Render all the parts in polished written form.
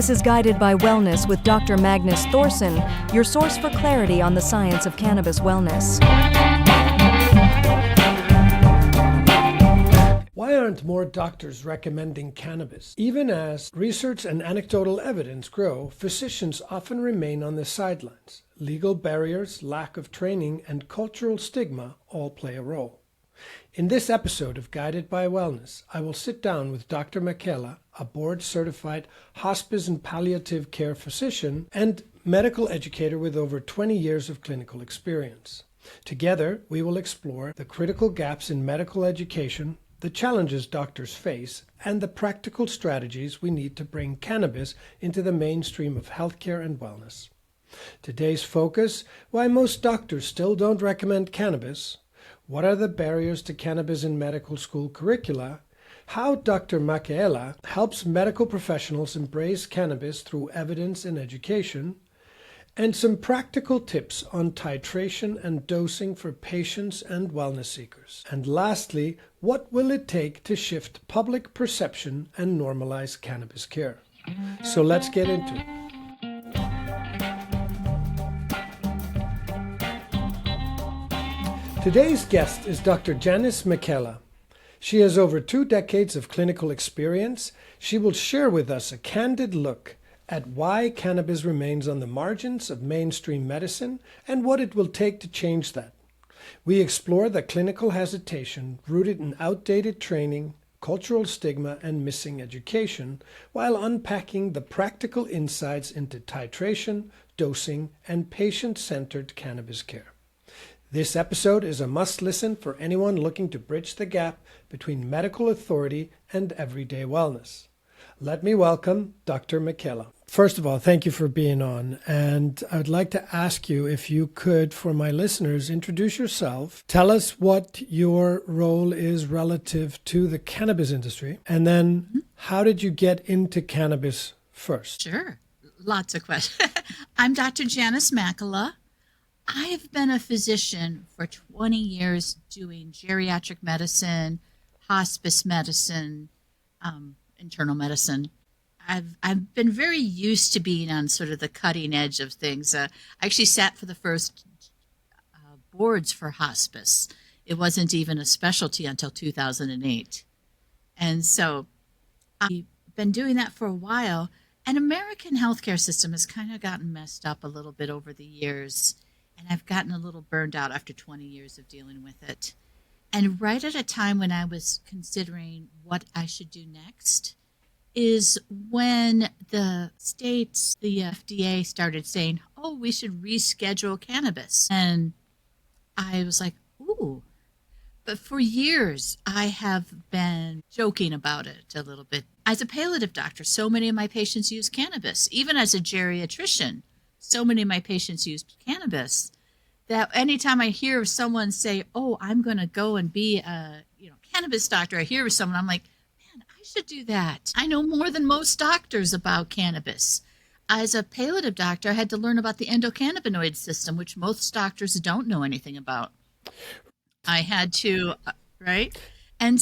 This is Guided by Wellness with Dr. Magnus Thorsson, your source for clarity on the science of cannabis wellness. Why aren't more doctors recommending cannabis? Even as research and anecdotal evidence grow, physicians often remain on the sidelines. Legal barriers, lack of training, and cultural stigma all play a role. In this episode of Guided by Wellness, I will sit down with Dr. Makela, a board-certified hospice and palliative care physician and medical educator with over 20 years of clinical experience. Together, we will explore the critical gaps in medical education, the challenges doctors face, and the practical strategies we need to bring cannabis into the mainstream of healthcare and wellness. Today's focus: why most doctors still don't recommend cannabis, what are the barriers to cannabis in medical school curricula, how Dr. Makela helps medical professionals embrace cannabis through evidence and education, and some practical tips on titration and dosing for patients and wellness seekers. And lastly, what will it take to shift public perception and normalize cannabis care? So let's get into it. Today's guest is Dr. Janice Makela. She has over 2 decades of clinical experience. She will share with us a candid look at why cannabis remains on the margins of mainstream medicine and what it will take to change that. We explore the clinical hesitation rooted in outdated training, cultural stigma, and missing education, while unpacking the practical insights into titration, dosing, and patient-centered cannabis care. This episode is a must-listen for anyone looking to bridge the gap between medical authority and everyday wellness. Let me welcome Dr. Makela. First of all, thank you for being on. And I'd like to ask you if you could, for my listeners, introduce yourself. Tell us what your role is relative to the cannabis industry. And then how did you get into cannabis first? Sure. Lots of questions. I'm Dr. Janice Makela. I've been a physician for 20 years doing geriatric medicine, hospice medicine, internal medicine. I've been very used to being on sort of the cutting edge of things. I actually sat for the first boards for hospice. It wasn't even a specialty until 2008. And so I've been doing that for a while. And American healthcare system has kind of gotten messed up a little bit over the years. And I've gotten a little burned out after 20 years of dealing with it. And right at a time when I was considering what I should do next is when the states, the FDA started saying, oh, we should reschedule cannabis. And I was like, ooh. But for years, I have been joking about it a little bit. As a palliative doctor, so many of my patients use cannabis. Even as a geriatrician, so many of my patients use cannabis that anytime I hear someone say, oh, I'm going to go and be a cannabis doctor, I hear someone, I'm like, man, I should do that. I know more than most doctors about cannabis. As a palliative doctor, I had to learn about the endocannabinoid system, which most doctors don't know anything about. I had to, right? And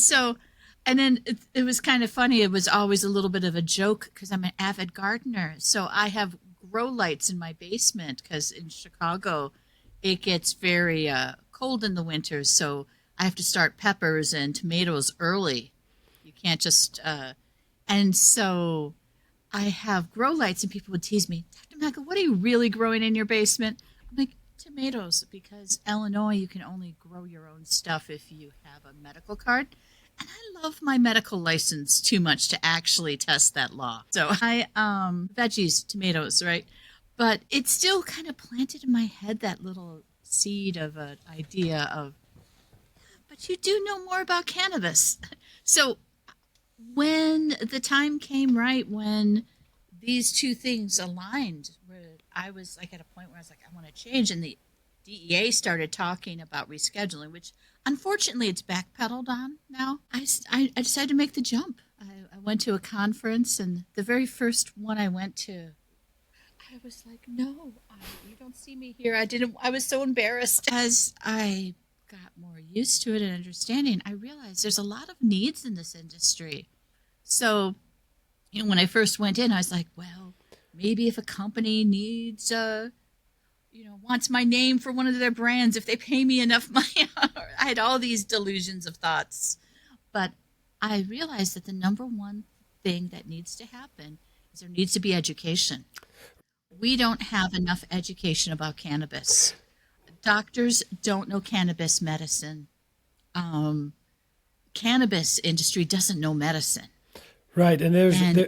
then it was kind of funny. It was always a little bit of a joke because I'm an avid gardener. So I have grow lights in my basement because in Chicago, it gets very cold in the winters. So I have to start peppers and tomatoes early. You can't just, and so I have grow lights and people would tease me, Dr. Makela, what are you really growing in your basement? I'm like, tomatoes, because Illinois, you can only grow your own stuff if you have a medical card. And I love my medical license too much to actually test that law. So veggies, tomatoes, right? But it's still kind of planted in my head, that little seed of an idea of, but you do know more about cannabis. So when the time came right, when these two things aligned, where I was like at a point where I was like, I want to change. And the DEA started talking about rescheduling, which unfortunately it's backpedaled on now. I decided to make the jump. I went to a conference, and the very first one I went to, I was like, no, you don't see me here. I was so embarrassed. As I got more used to it and understanding, I realized there's a lot of needs in this industry. So When I first went in, I was like, well, maybe if a company needs wants my name for one of their brands, if they pay me enough money. I had all these delusions of thoughts. But I realized that the number one thing that needs to happen is there needs to be education. We don't have enough education about cannabis. Doctors don't know cannabis medicine. Cannabis industry doesn't know medicine. Right, and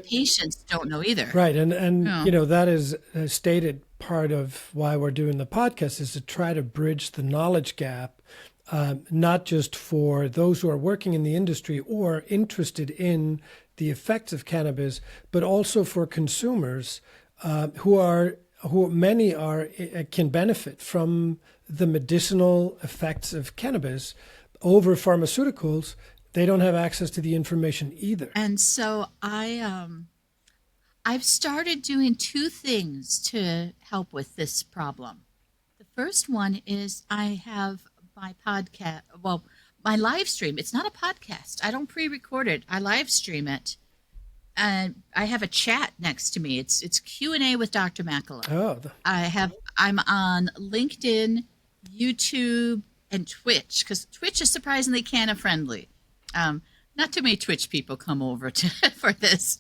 patients don't know either. Right, and that is a stated part of why we're doing the podcast, is to try to bridge the knowledge gap, not just for those who are working in the industry or interested in the effects of cannabis, but also for consumers who many can benefit from the medicinal effects of cannabis over pharmaceuticals. They don't have access to the information either. And so I've started doing two things to help with this problem. The first one is I have my podcast, my live stream. It's not a podcast. I don't pre-record it. I live stream it. And I have a chat next to me. It's Q&A with Dr. Makela. Oh. I'm on LinkedIn, YouTube, and Twitch, because Twitch is surprisingly canna-friendly. Not too many Twitch people come over for this,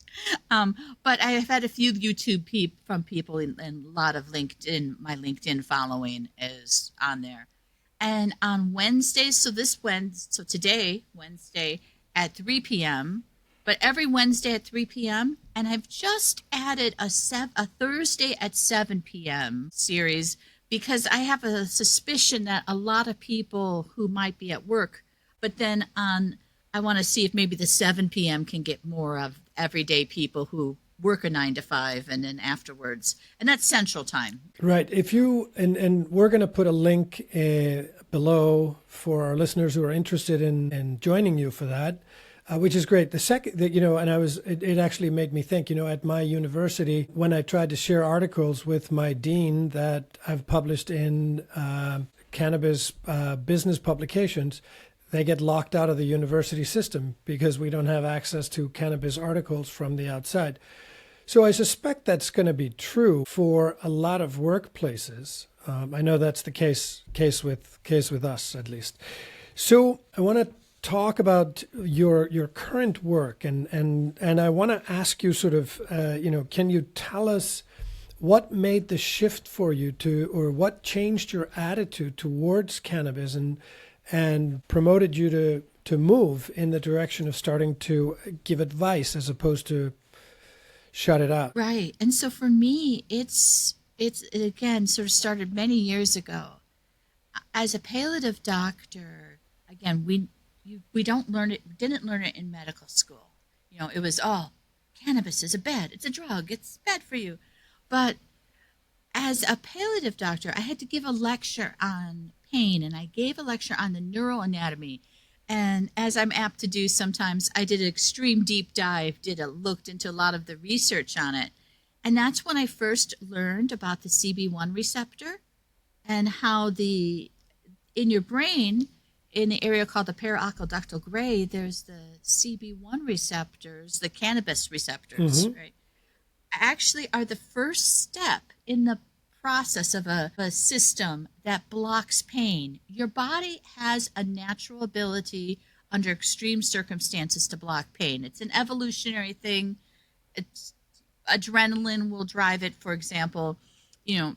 but I have had a few YouTube from people, and a lot of LinkedIn. My LinkedIn following is on there, and on Wednesdays. So today, Wednesday at 3 p.m. But every Wednesday at 3 p.m. and I've just added a Thursday at 7 p.m. series because I have a suspicion that a lot of people who might be at work, but then I want to see if maybe the 7 p.m. can get more of everyday people who work a 9 to 5 and then afterwards. And that's Central Time. Right. If you, and we're going to put a link below for our listeners who are interested in joining you for that, which is great. The second, it actually made me think, at my university, when I tried to share articles with my dean that I've published in cannabis business publications, they get locked out of the university system because we don't have access to cannabis articles from the outside. So I suspect that's going to be true for a lot of workplaces. I know that's the case with us, at least. So I want to talk about your current work, and I want to ask you sort of, can you tell us what made the shift for you or what changed your attitude towards cannabis and promoted you to move in the direction of starting to give advice as opposed to shut it out? Right. And so for me, it again sort of started many years ago. As a palliative doctor, again, we didn't learn it in medical school. It was, cannabis is it's a drug, it's bad for you. But as a palliative doctor, I had to give a lecture on pain, and I gave a lecture on the neural anatomy. And as I'm apt to do sometimes, I did an extreme deep dive, looked into a lot of the research on it. And that's when I first learned about the CB1 receptor and how in your brain, in the area called the paraqueductal gray, there's the CB1 receptors, the cannabis receptors, right? Actually are the first step in the process of a system that blocks pain. Your body has a natural ability under extreme circumstances to block pain. It's an evolutionary thing. Adrenaline will drive it, for example,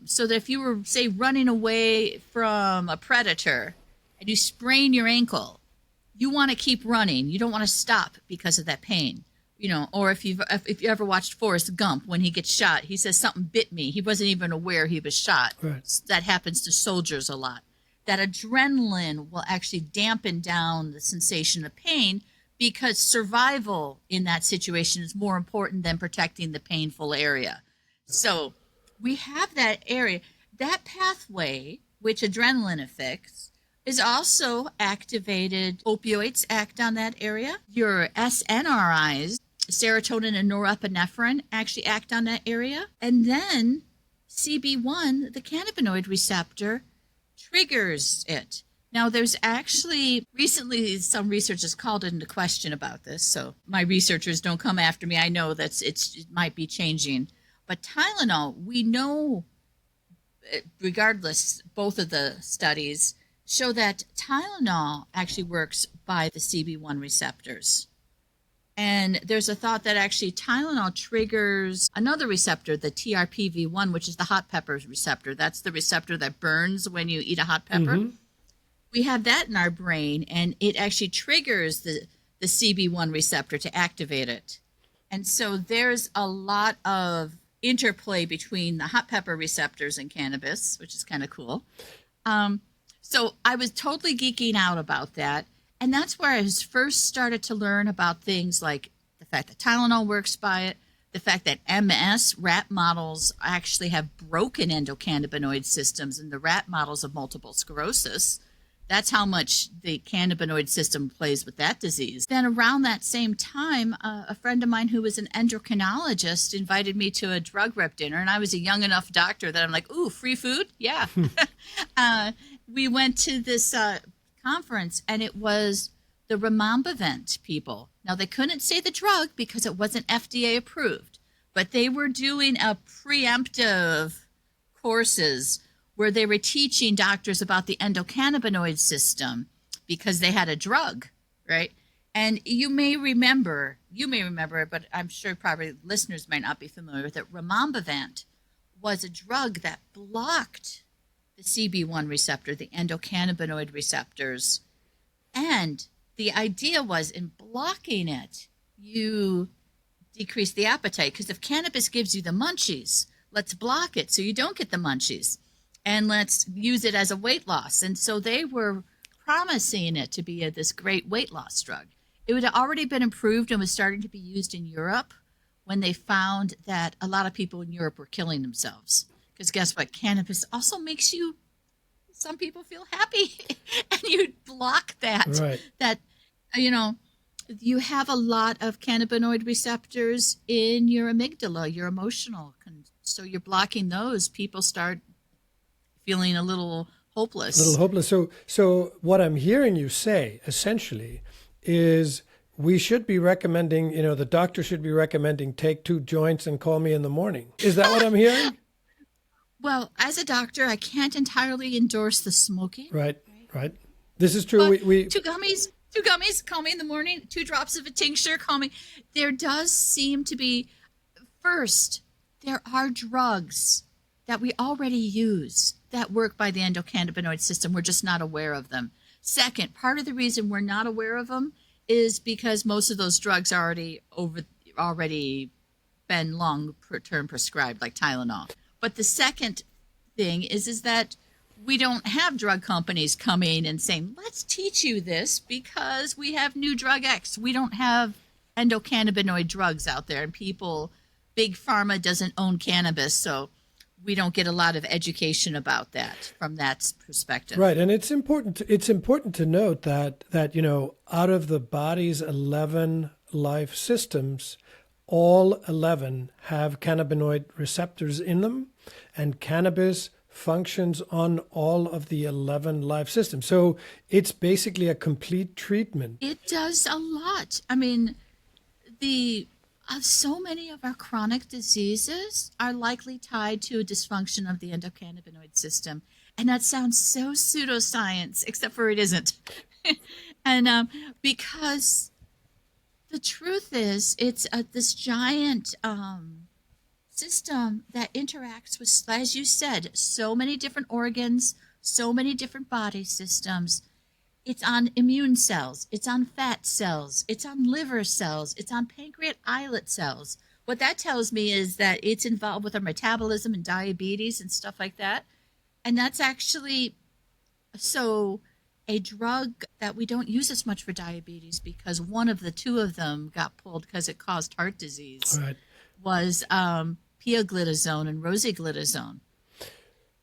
so that if you were, say, running away from a predator and you sprain your ankle, you want to keep running. You don't want to stop because of that pain. Or if you ever watched Forrest Gump, when he gets shot, he says something bit me. He wasn't even aware he was shot. Right. That happens to soldiers a lot. That adrenaline will actually dampen down the sensation of pain because survival in that situation is more important than protecting the painful area. So we have that area. That pathway, which adrenaline affects, is also activated. Opioids act on that area. Your SNRIs, serotonin and norepinephrine, actually act on that area. And then CB1, the cannabinoid receptor, triggers it. Now, there's actually recently some research has called into question about this. So my researchers don't come after me. I know that it might be changing. But Tylenol, we know, regardless, both of the studies show that Tylenol actually works by the CB1 receptors. And there's a thought that actually Tylenol triggers another receptor, the TRPV1, which is the hot pepper receptor. That's the receptor that burns when you eat a hot pepper. Mm-hmm. We have that in our brain, and it actually triggers the CB1 receptor to activate it. And so there's a lot of interplay between the hot pepper receptors and cannabis, which is kind of cool. So I was totally geeking out about that. And that's where I first started to learn about things like the fact that Tylenol works by it, the fact that MS rat models actually have broken endocannabinoid systems in the rat models of multiple sclerosis. That's how much the cannabinoid system plays with that disease. Then around that same time, a friend of mine who was an endocrinologist invited me to a drug rep dinner, and I was a young enough doctor that I'm like, ooh, free food? Yeah. We went to this conference, and it was the Rimonabant people. Now, they couldn't say the drug because it wasn't FDA approved, but they were doing a preemptive courses where they were teaching doctors about the endocannabinoid system because they had a drug, right? And you may remember, but I'm sure probably listeners might not be familiar with it. Rimonabant was a drug that blocked the CB1 receptor, the endocannabinoid receptors. And the idea was in blocking it, you decrease the appetite. Because if cannabis gives you the munchies, let's block it so you don't get the munchies. And let's use it as a weight loss. And so they were promising it to be this great weight loss drug. It had already been approved and was starting to be used in Europe when they found that a lot of people in Europe were killing themselves. Because guess what? Cannabis also makes some people feel happy. And you block that. Right. That, you have a lot of cannabinoid receptors in your amygdala, your emotional. So you're blocking those. People start feeling a little hopeless. So what I'm hearing you say, essentially, is we should be recommending, the doctor should be recommending take 2 joints and call me in the morning. Is that what I'm hearing? Well, as a doctor, I can't entirely endorse the smoking. Right. This is true. We 2 gummies, call me in the morning, 2 drops of a tincture, call me. There does seem to be, first, there are drugs that we already use that work by the endocannabinoid system. We're just not aware of them. Second, part of the reason we're not aware of them is because most of those drugs are already been long-term prescribed, like Tylenol. But the second thing is that we don't have drug companies coming and saying, let's teach you this because we have new drug X. We don't have endocannabinoid drugs out there, and big pharma doesn't own cannabis, so we don't get a lot of education about that from that perspective. Right, and it's important to note that out of the body's 11 life systems, all 11 have cannabinoid receptors in them, and cannabis functions on all of the 11 life systems. So it's basically a complete treatment. It does a lot. I mean, so many of our chronic diseases are likely tied to a dysfunction of the endocannabinoid system. And that sounds so pseudoscience, except for it isn't. And because the truth is, it's this giant system that interacts with, as you said, so many different organs, so many different body systems. It's on immune cells, it's on fat cells, it's on liver cells, it's on pancreatic islet cells. What that tells me is that it's involved with our metabolism and diabetes and stuff like that. And that's actually, so a drug that we don't use as much for diabetes because one of the 2 of them got pulled because it caused heart disease, Right. was pioglitazone and rosiglitazone.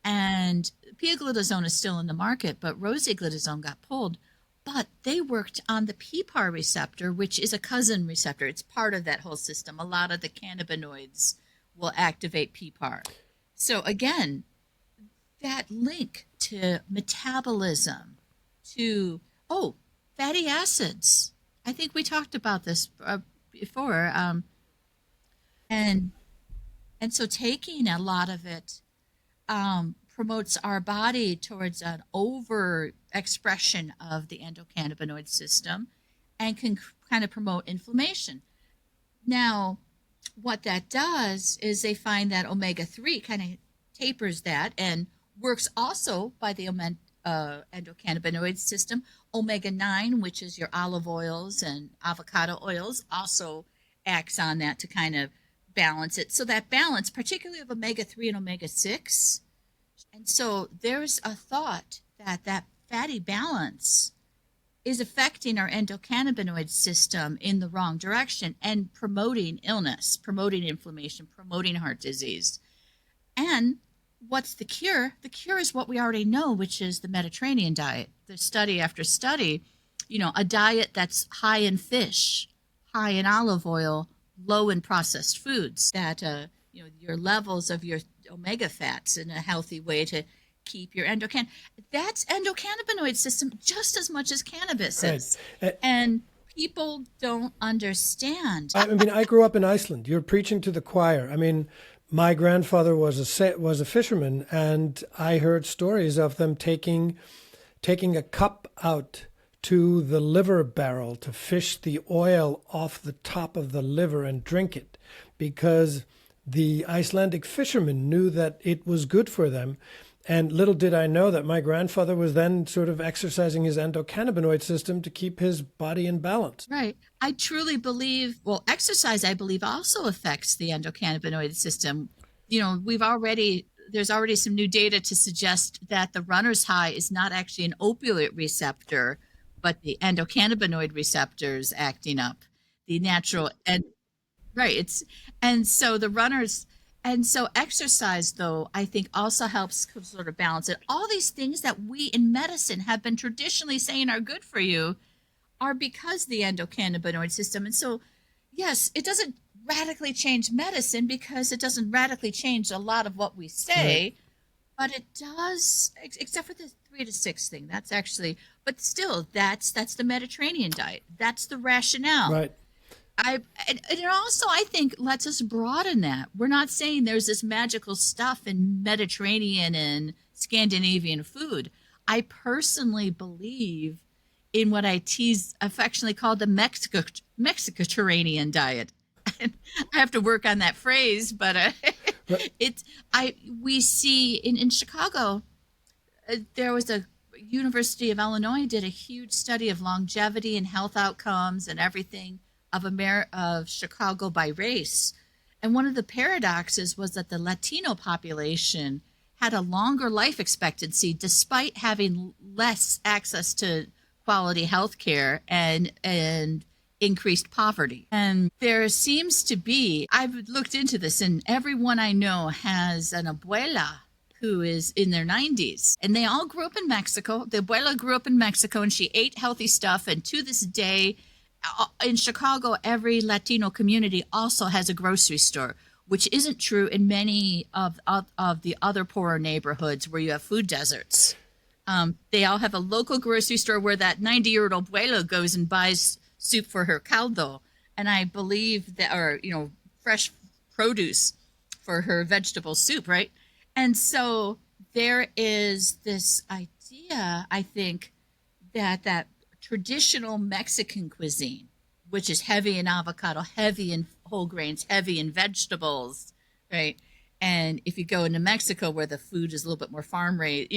And pioglitazone is still in the market, but rosiglitazone got pulled. But they worked on the PPAR receptor, which is a cousin receptor. It's part of that whole system. A lot of the cannabinoids will activate PPAR. So again, that link to metabolism, to, oh, fatty acids. I think we talked about this before. And so taking a lot of it promotes our body towards an over expression of the endocannabinoid system and can kind of promote inflammation. Now, what that does is they find that omega-3 kind of tapers that and works also by the endocannabinoid system. Omega-9, which is your olive oils and avocado oils, also acts on that to kind of balance it. So that balance, particularly of omega-3 and omega-6, and so there's a thought that that fatty balance is affecting our endocannabinoid system in the wrong direction and promoting illness, promoting inflammation, promoting heart disease. And what's the cure? The cure is what we already know, which is the Mediterranean diet. There's study after study, a diet that's high in fish, high in olive oil, low in processed foods, that your levels of your omega fats in a healthy way to keep your that's endocannabinoid system just as much as cannabis is. And people don't understand. I grew up in Iceland. You're preaching to the choir. My grandfather was a fisherman, and I heard stories of them taking a cup out to the liver barrel to fish the oil off the top of the liver and drink it, because the Icelandic fishermen knew that it was good for them. And little did I know that my grandfather was then sort of exercising his endocannabinoid system to keep his body in balance. Right. I truly believe, exercise, I believe, also affects the endocannabinoid system. There's already some new data to suggest that the runner's high is not actually an opioid receptor, but the endocannabinoid receptors acting up the natural. And right. So exercise, though, I think also helps sort of balance it. All these things that we in medicine have been traditionally saying are good for you are because the endocannabinoid system. And so, yes, it doesn't radically change medicine because it doesn't radically change a lot of what we say, right. But it does, except for the 3 to 6 thing. That's actually, but still, that's the Mediterranean diet. That's the rationale. Right. It also, I think, lets us broaden that. We're not saying there's this magical stuff in Mediterranean and Scandinavian food. I personally believe in what I affectionately call the Mexicoterranean diet. I have to work on that phrase, but we see in Chicago, there was a University of Illinois did a huge study of longevity and health outcomes and everything of Chicago by race. And one of the paradoxes was that the Latino population had a longer life expectancy despite having less access to quality health care and increased poverty. And there seems to be, I've looked into this, and everyone I know has an abuela who is in their 90s. And they all grew up in Mexico. The abuela grew up in Mexico, and she ate healthy stuff. And to this day, in Chicago, every Latino community also has a grocery store, which isn't true in many of the other poorer neighborhoods where you have food deserts. They all have a local grocery store where that 90-year-old abuela goes and buys soup for her caldo, and I believe that, or fresh produce for her vegetable soup, right? And so there is this idea, I think, that traditional Mexican cuisine, which is heavy in avocado, heavy in whole grains, heavy in vegetables, right? And if you go into Mexico where the food is a little bit more farm raised,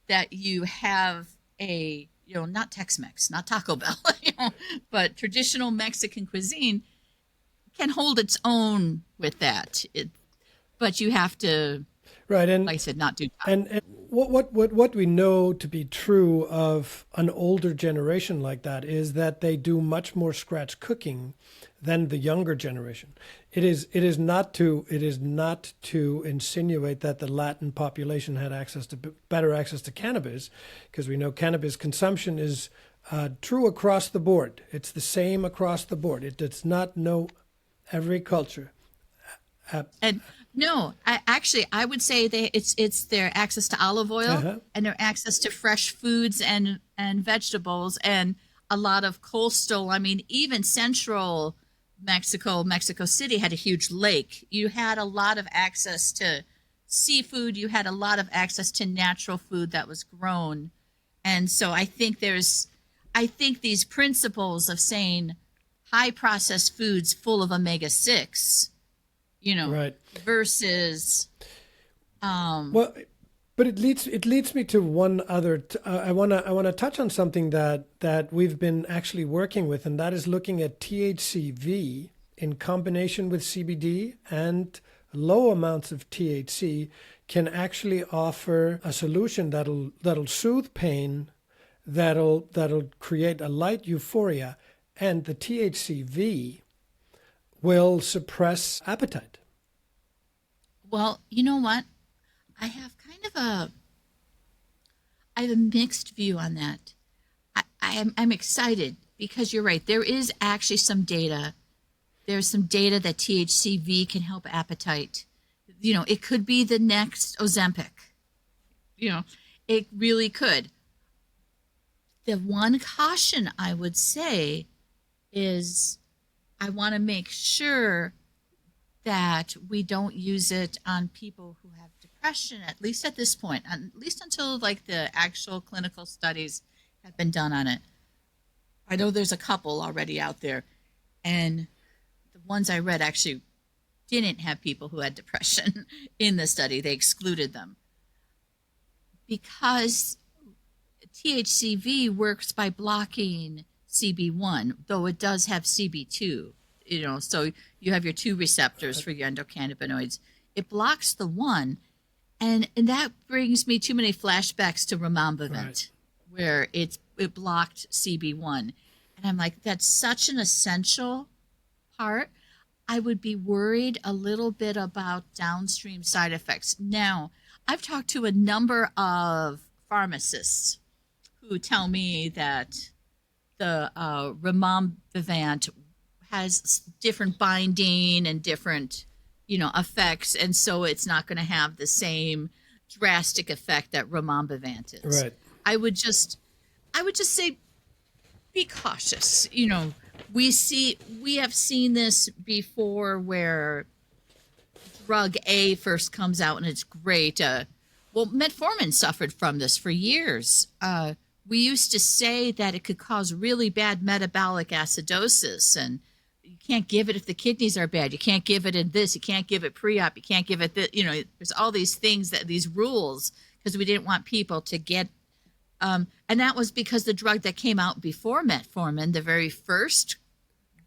that you have a, not Tex-Mex, not Taco Bell, but traditional Mexican cuisine can hold its own with that. But you have to, right, and like I said, not do. And what we know to be true of an older generation like that is that they do much more scratch cooking than the younger generation. It is not to insinuate that the Latin population had better access to cannabis, because we know cannabis consumption is true across the board. It's the same across the board. It does not know every culture And no, I would say it's their access to olive oil and their access to fresh foods and vegetables and a lot of coastal. I mean, even central Mexico City had a huge lake. You had a lot of access to seafood. You had a lot of access to natural food that was grown. And so I think these principles of saying high processed foods full of omega-6, Right. versus Well, but it leads me to one other. I wanna touch on something that we've been actually working with, and that is looking at THCV in combination with CBD, and low amounts of THC can actually offer a solution that'll soothe pain, that'll create a light euphoria, and the THCV will suppress appetite. well, you know what? I have a mixed view on that. I'm excited because you're right. There is actually some data. There's some data that THCV can help appetite. It could be the next Ozempic. It really could. The one caution I would say is I want to make sure that we don't use it on people who have depression, at least at this point, at least until like the actual clinical studies have been done on it. I know there's a couple already out there, and the ones I read actually didn't have people who had depression in the study. They excluded them because THCV works by blocking CB1, though it does have CB2. So you have your two receptors for your endocannabinoids. It blocks the one, and that brings me too many flashbacks to Rimonabant, Right. where it blocked CB1, and I'm like, that's such an essential part. I would be worried a little bit about downstream side effects. Now, I've talked to a number of pharmacists who tell me that the Rimonabant has different binding and different, effects, and so it's not going to have the same drastic effect that Rimonabant is. Right. I would just say, be cautious. We have seen this before where drug A first comes out and it's great. Metformin suffered from this for years. We used to say that it could cause really bad metabolic acidosis, and you can't give it if the kidneys are bad. You can't give it in this. You can't give it pre-op. You can't give it this. There's all these things, these rules, because we didn't want people to get. And that was because the drug that came out before metformin, the very first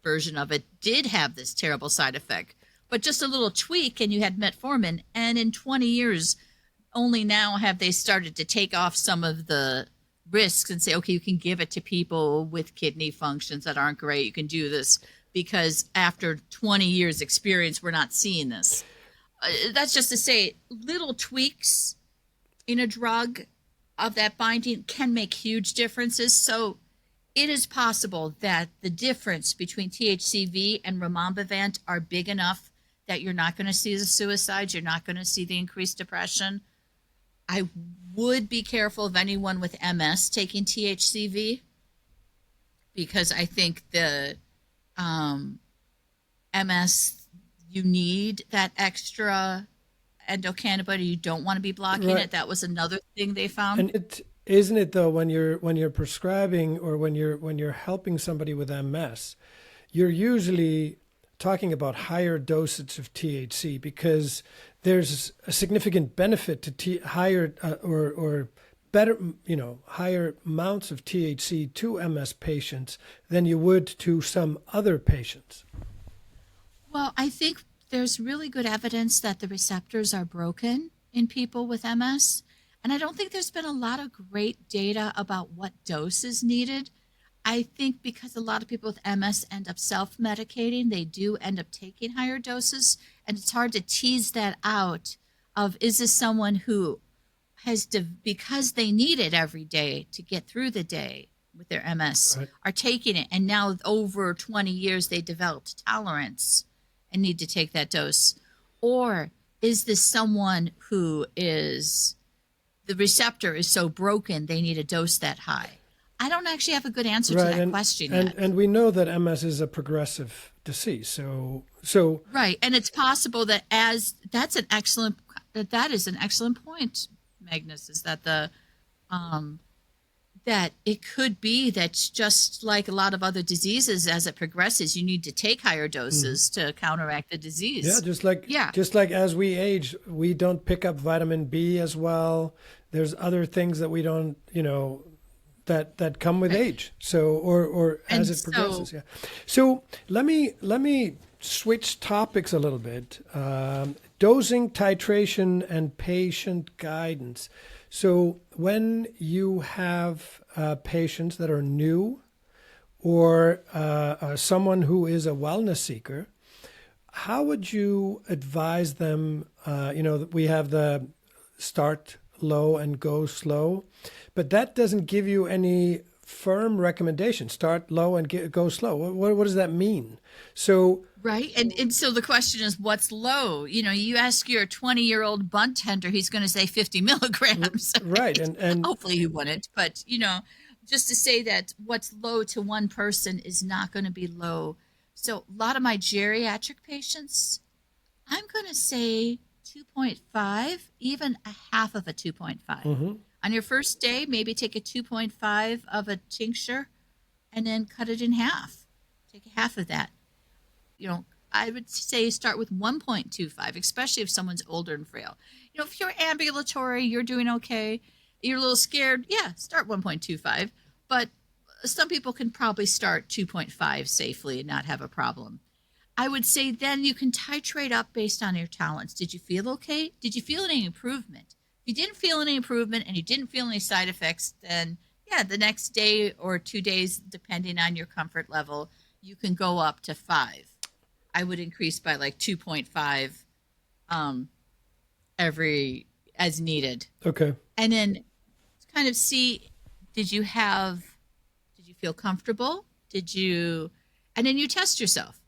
version of it, did have this terrible side effect. But just a little tweak and you had metformin. And in 20 years, only now have they started to take off some of the risks and say, okay, you can give it to people with kidney functions that aren't great. You can do this because after 20 years experience, we're not seeing this. That's just to say, little tweaks in a drug of that binding can make huge differences. So it is possible that the difference between THCV and Rimonabant are big enough that you're not going to see the suicides, you're not going to see the increased depression. I would be careful of anyone with MS taking THCV, because I think the MS, you need that extra endocannabinoid. You don't want to be blocking Right. it. That was another thing they found. And isn't it though, when you're prescribing or when you're helping somebody with MS, you're usually talking about higher dosage of THC, because there's a significant benefit to higher or better, higher amounts of THC to MS patients than you would to some other patients. Well, I think there's really good evidence that the receptors are broken in people with MS. And I don't think there's been a lot of great data about what dose is needed. I think because a lot of people with MS end up self-medicating, they do end up taking higher doses. And it's hard to tease that out of, is this someone who has, because they need it every day to get through the day with their MS, Right. are taking it. And now over 20 years, they developed tolerance and need to take that dose. Or is this someone who is, the receptor is so broken they need a dose that high? I don't actually have a good answer to that question yet. And we know that MS is a progressive disease. So Right. And it's possible that that is an excellent point, Magnus, is that that it could be that just like a lot of other diseases, as it progresses, you need to take higher doses to counteract the disease. Yeah, just like as we age, we don't pick up vitamin B as well. There's other things that we don't, that come with age. So or as it progresses. Yeah. So let me switch topics a little bit. Dosing, titration, and patient guidance. So when you have patients that are new or someone who is a wellness seeker, how would you advise them? We have the start low and go slow, but that doesn't give you any firm recommendation. Start low and go slow. What does that mean? So right. And so the question is, what's low? You ask your 20-year-old bud tender, he's going to say 50 milligrams. Right. And hopefully he wouldn't. But, just to say that what's low to one person is not going to be low. So a lot of my geriatric patients, I'm going to say 2.5, even a half of a 2.5. Mm-hmm. On your first day, maybe take a 2.5 of a tincture and then cut it in half. Take half of that. I would say start with 1.25, especially if someone's older and frail. If you're ambulatory, you're doing okay. You're a little scared, start 1.25. But some people can probably start 2.5 safely and not have a problem. I would say then you can titrate up based on your tolerance. Did you feel okay? Did you feel any improvement? If you didn't feel any improvement and you didn't feel any side effects, then the next day or 2 days, depending on your comfort level, you can go up to 5. I would increase by like 2.5 every as needed. Okay. And then kind of see, did you feel comfortable? And then you test yourself.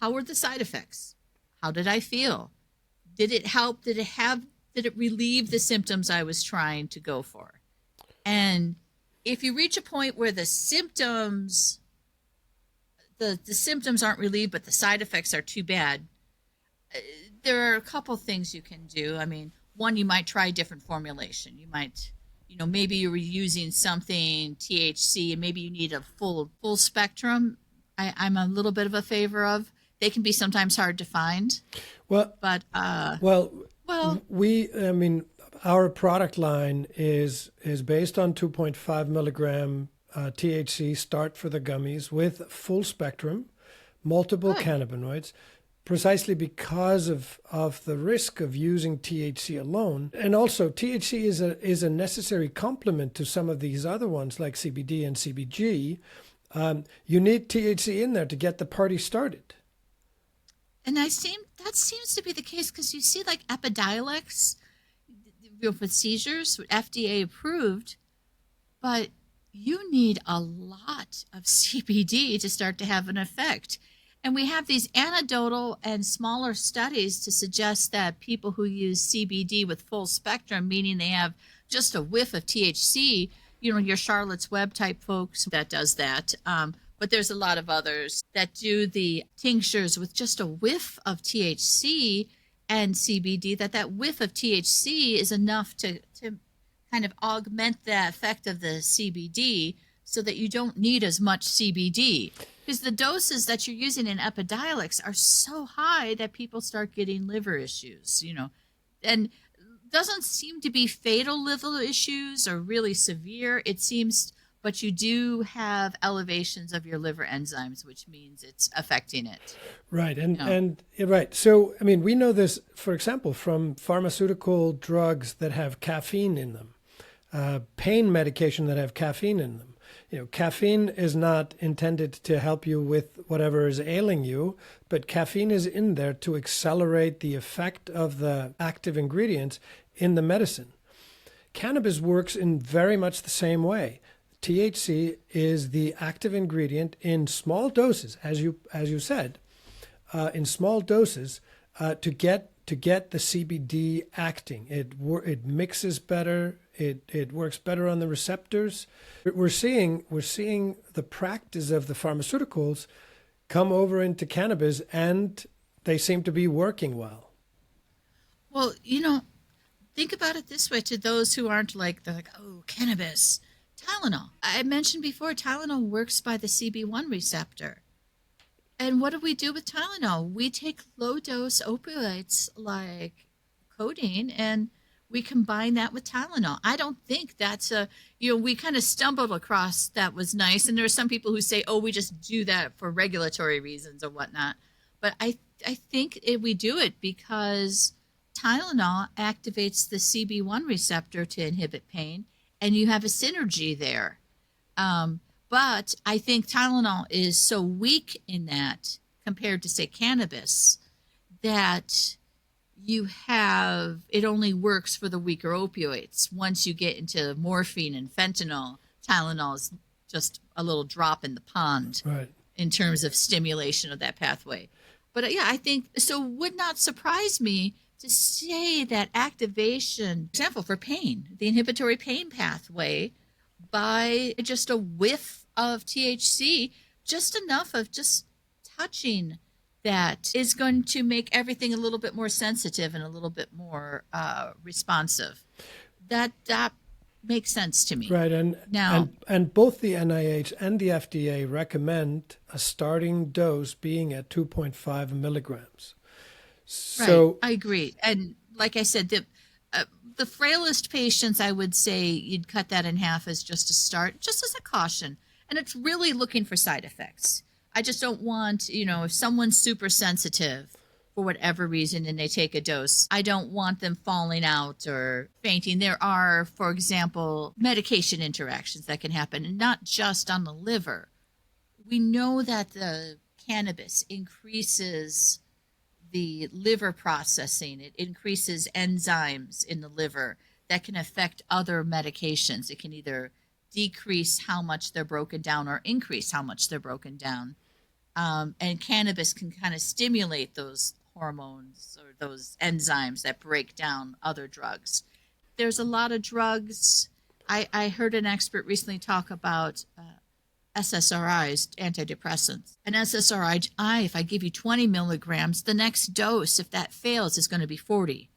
How were the side effects? How did I feel? Did it help? Did it relieve the symptoms I was trying to go for? And if you reach a point where the symptoms aren't relieved, but the side effects are too bad, there are a couple things you can do. I mean, one, you might try a different formulation. You might, maybe you were using something THC and maybe you need a full spectrum. I'm a little bit of a favor of. They can be sometimes hard to find. Well, but our product line is based on 2.5 milligram THC start for the gummies with full spectrum, multiple cannabinoids, precisely because of the risk of using THC alone. And also THC is a necessary complement to some of these other ones like CBD and CBG. You need THC in there to get the party started. And that seems to be the case because you see like Epidiolex with seizures, FDA approved, but you need a lot of CBD to start to have an effect. And we have these anecdotal and smaller studies to suggest that people who use CBD with full spectrum, meaning they have just a whiff of THC, your Charlotte's Web type folks that does that. But there's a lot of others that do the tinctures with just a whiff of THC and CBD, that whiff of THC is enough to kind of augment the effect of the CBD so that you don't need as much CBD. Because the doses that you're using in Epidiolex are so high that people start getting liver issues, and doesn't seem to be fatal liver issues or really severe. It seems, but you do have elevations of your liver enzymes, which means it's affecting it. Right. And right. So, we know this, for example, from pharmaceutical drugs that have caffeine in them, pain medication that have caffeine in them. Caffeine is not intended to help you with whatever is ailing you, but caffeine is in there to accelerate the effect of the active ingredients in the medicine. Cannabis works in very much the same way. THC is the active ingredient in small doses, as you said, in small doses to get to get the CBD acting. It mixes better. It works better on the receptors. We're seeing the practice of the pharmaceuticals come over into cannabis, and they seem to be working well. Well, think about it this way to those who aren't they're like, oh, cannabis, Tylenol. I mentioned before, Tylenol works by the CB1 receptor. And what do we do with Tylenol? We take low-dose opioids like codeine, and we combine that with Tylenol. I don't think that's we kind of stumbled across that was nice. And there are some people who say, oh, we just do that for regulatory reasons or whatnot. But I think we do it because Tylenol activates the CB1 receptor to inhibit pain, and you have a synergy there. But I think Tylenol is so weak in that compared to, say, cannabis, that it only works for the weaker opioids. Once you get into morphine and fentanyl, Tylenol is just a little drop in the pond, right, in terms of stimulation of that pathway. But yeah, I think so. Would not surprise me to say that activation, for example, for pain, the inhibitory pain pathway, by just a whiff of THC, just enough of just touching that is going to make everything a little bit more sensitive and a little bit more responsive. That makes sense to me. Right, and both the NIH and the FDA recommend a starting dose being at 2.5 milligrams. So right, I agree. And like I said, the frailest patients, I would say you'd cut that in half as just a start, just as a caution. And it's really looking for side effects. I just don't want, if someone's super sensitive for whatever reason and they take a dose, I don't want them falling out or fainting. There are, for example, medication interactions that can happen, and not just on the liver. We know that the cannabis increases the liver processing. It increases enzymes in the liver that can affect other medications. It can either decrease how much they're broken down or increase how much they're broken down. And cannabis can kind of stimulate those hormones or those enzymes that break down other drugs. There's a lot of drugs. I heard an expert recently talk about SSRIs, antidepressants. An SSRI, if I give you 20 milligrams, the next dose, if that fails, is going to be 40.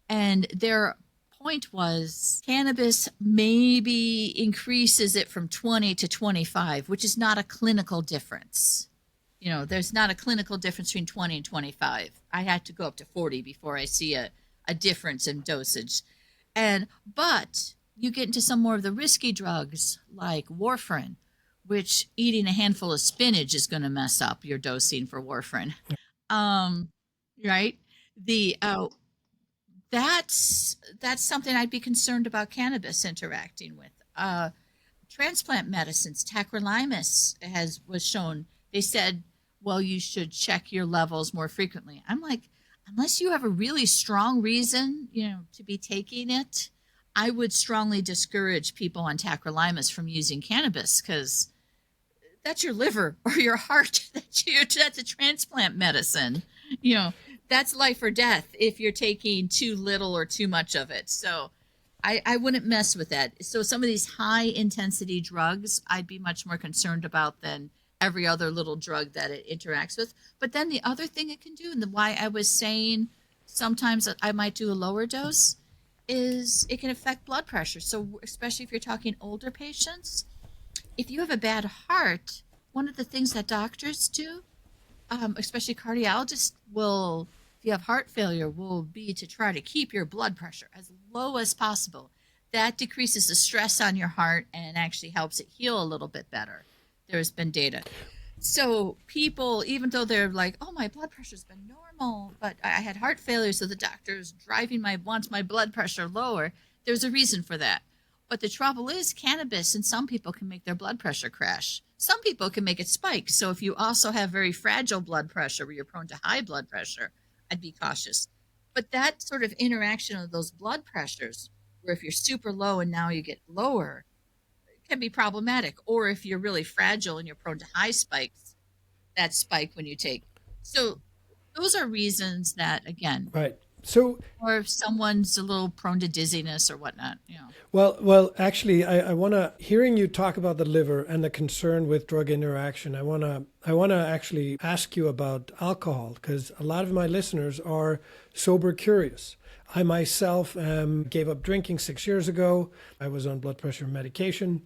And their point was cannabis maybe increases it from 20 to 25, which is not a clinical difference. There's not a clinical difference between 20 and 25. I had to go up to 40 before I see a difference in dosage. But you get into some more of the risky drugs like warfarin, which eating a handful of spinach is going to mess up your dosing for warfarin. Right? That's something I'd be concerned about cannabis interacting with. Transplant medicines, tacrolimus was shown. They said, well, you should check your levels more frequently. I'm like, unless you have a really strong reason, to be taking it, I would strongly discourage people on tacrolimus from using cannabis, because that's your liver or your heart. That's a transplant medicine. That's life or death if you're taking too little or too much of it. So I wouldn't mess with that. So some of these high intensity drugs, I'd be much more concerned about than every other little drug that it interacts with. But then the other thing it can do, and why I was saying sometimes I might do a lower dose, is it can affect blood pressure. So especially if you're talking older patients, if you have a bad heart, one of the things that doctors do, especially cardiologists, if you have heart failure, will be to try to keep your blood pressure as low as possible. That decreases the stress on your heart and actually helps it heal a little bit better. There's been data. So people, even though they're like, oh, my blood pressure's been normal, but I had heart failure, so the doctor's wants my blood pressure lower, there's a reason for that. But the trouble is, cannabis in some people can make their blood pressure crash. Some people can make it spike. So if you also have very fragile blood pressure where you're prone to high blood pressure, I'd be cautious. But that sort of interaction of those blood pressures, where if you're super low and now you get lower, can be problematic. Or if you're really fragile and you're prone to high spikes, that spike when you take. So those are reasons that, again, right. So, or if someone's a little prone to dizziness or whatnot. actually, I want to, hearing you talk about the liver and the concern with drug interaction, I want to actually ask you about alcohol, because a lot of my listeners are sober curious. I myself gave up drinking 6 years ago. I was on blood pressure medication.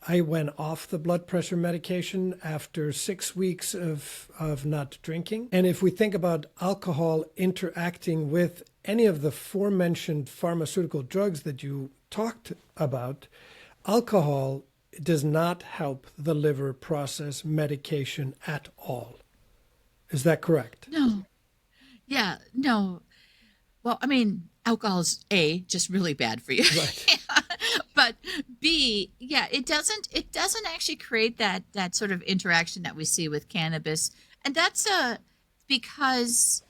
I went off the blood pressure medication after 6 weeks of not drinking. And if we think about alcohol interacting with any of the aforementioned pharmaceutical drugs that you talked about, alcohol does not help the liver process medication at all. Is that correct? No. Yeah, no. Well, I mean, alcohol is A, just really bad for you. Right. But B, yeah, it doesn't actually create that sort of interaction that we see with cannabis. And that's because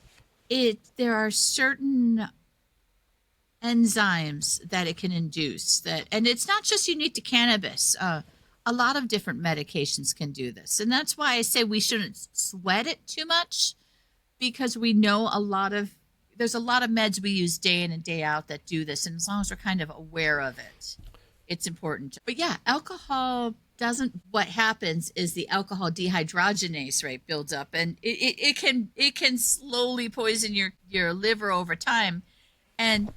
there are certain enzymes that it can induce, and it's not just unique to cannabis. A lot of different medications can do this. And that's why I say we shouldn't sweat it too much, because we know there's a lot of meds we use day in and day out that do this. And as long as we're kind of aware of it, it's important. But yeah, alcohol what happens is the alcohol dehydrogenase rate builds up, and it can slowly poison your liver over time. And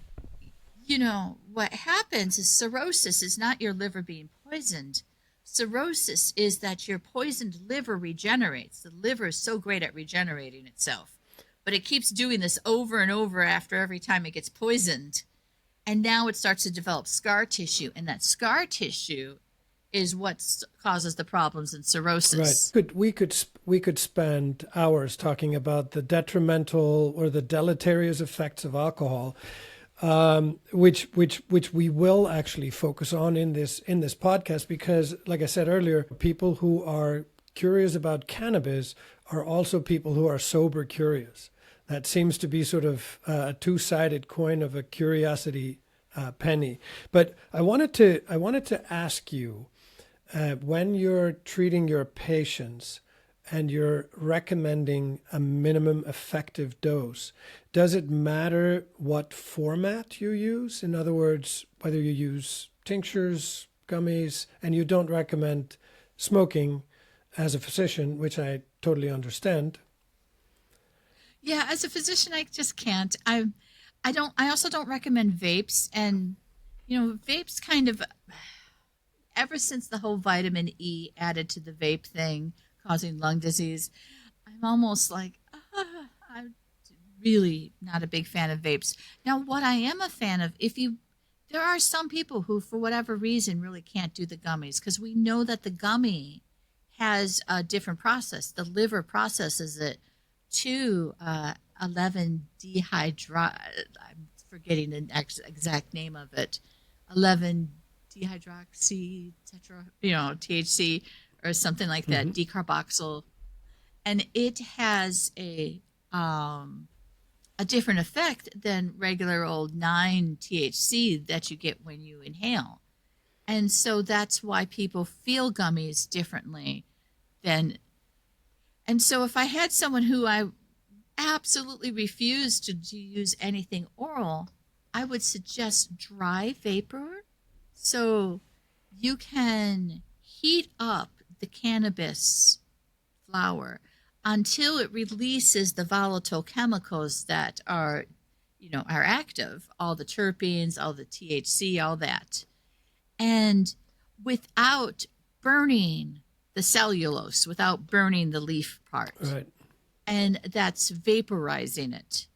what happens is cirrhosis is not your liver being poisoned. Cirrhosis is that your poisoned liver regenerates. The liver is so great at regenerating itself, but it keeps doing this over and over after every time it gets poisoned. And now it starts to develop scar tissue, and that scar tissue is what causes the problems in cirrhosis. Right. We could spend hours talking about the detrimental or the deleterious effects of alcohol, which we will actually focus on in this podcast, because, like I said earlier, people who are curious about cannabis are also people who are sober curious. That seems to be sort of a two-sided coin of a curiosity penny. But I wanted to ask you, when you're treating your patients and you're recommending a minimum effective dose, does it matter what format you use? In other words, whether you use tinctures, gummies, and you don't recommend smoking as a physician, which I totally understand. Yeah, as a physician, I just can't. I also don't recommend vapes, and vapes kind of, ever since the whole vitamin E added to the vape thing causing lung disease, I'm almost like, I'm really not a big fan of vapes. Now, what I am a fan of, there are some people who, for whatever reason, really can't do the gummies, because we know that the gummy has a different process. The liver processes it to 11 dehydro. I'm forgetting the exact name of it. 11 dehydroxy tetra, THC or something like that, decarboxyl, and it has a different effect than regular old 9-THC that you get when you inhale. And so that's why people feel gummies differently than. And so if I had someone who I absolutely refused to use anything oral, I would suggest dry vapor. So you can heat up the cannabis flower until it releases the volatile chemicals that are active, all the terpenes, all the THC, all that. And without burning the cellulose, without burning the leaf part. Right. And that's vaporizing it.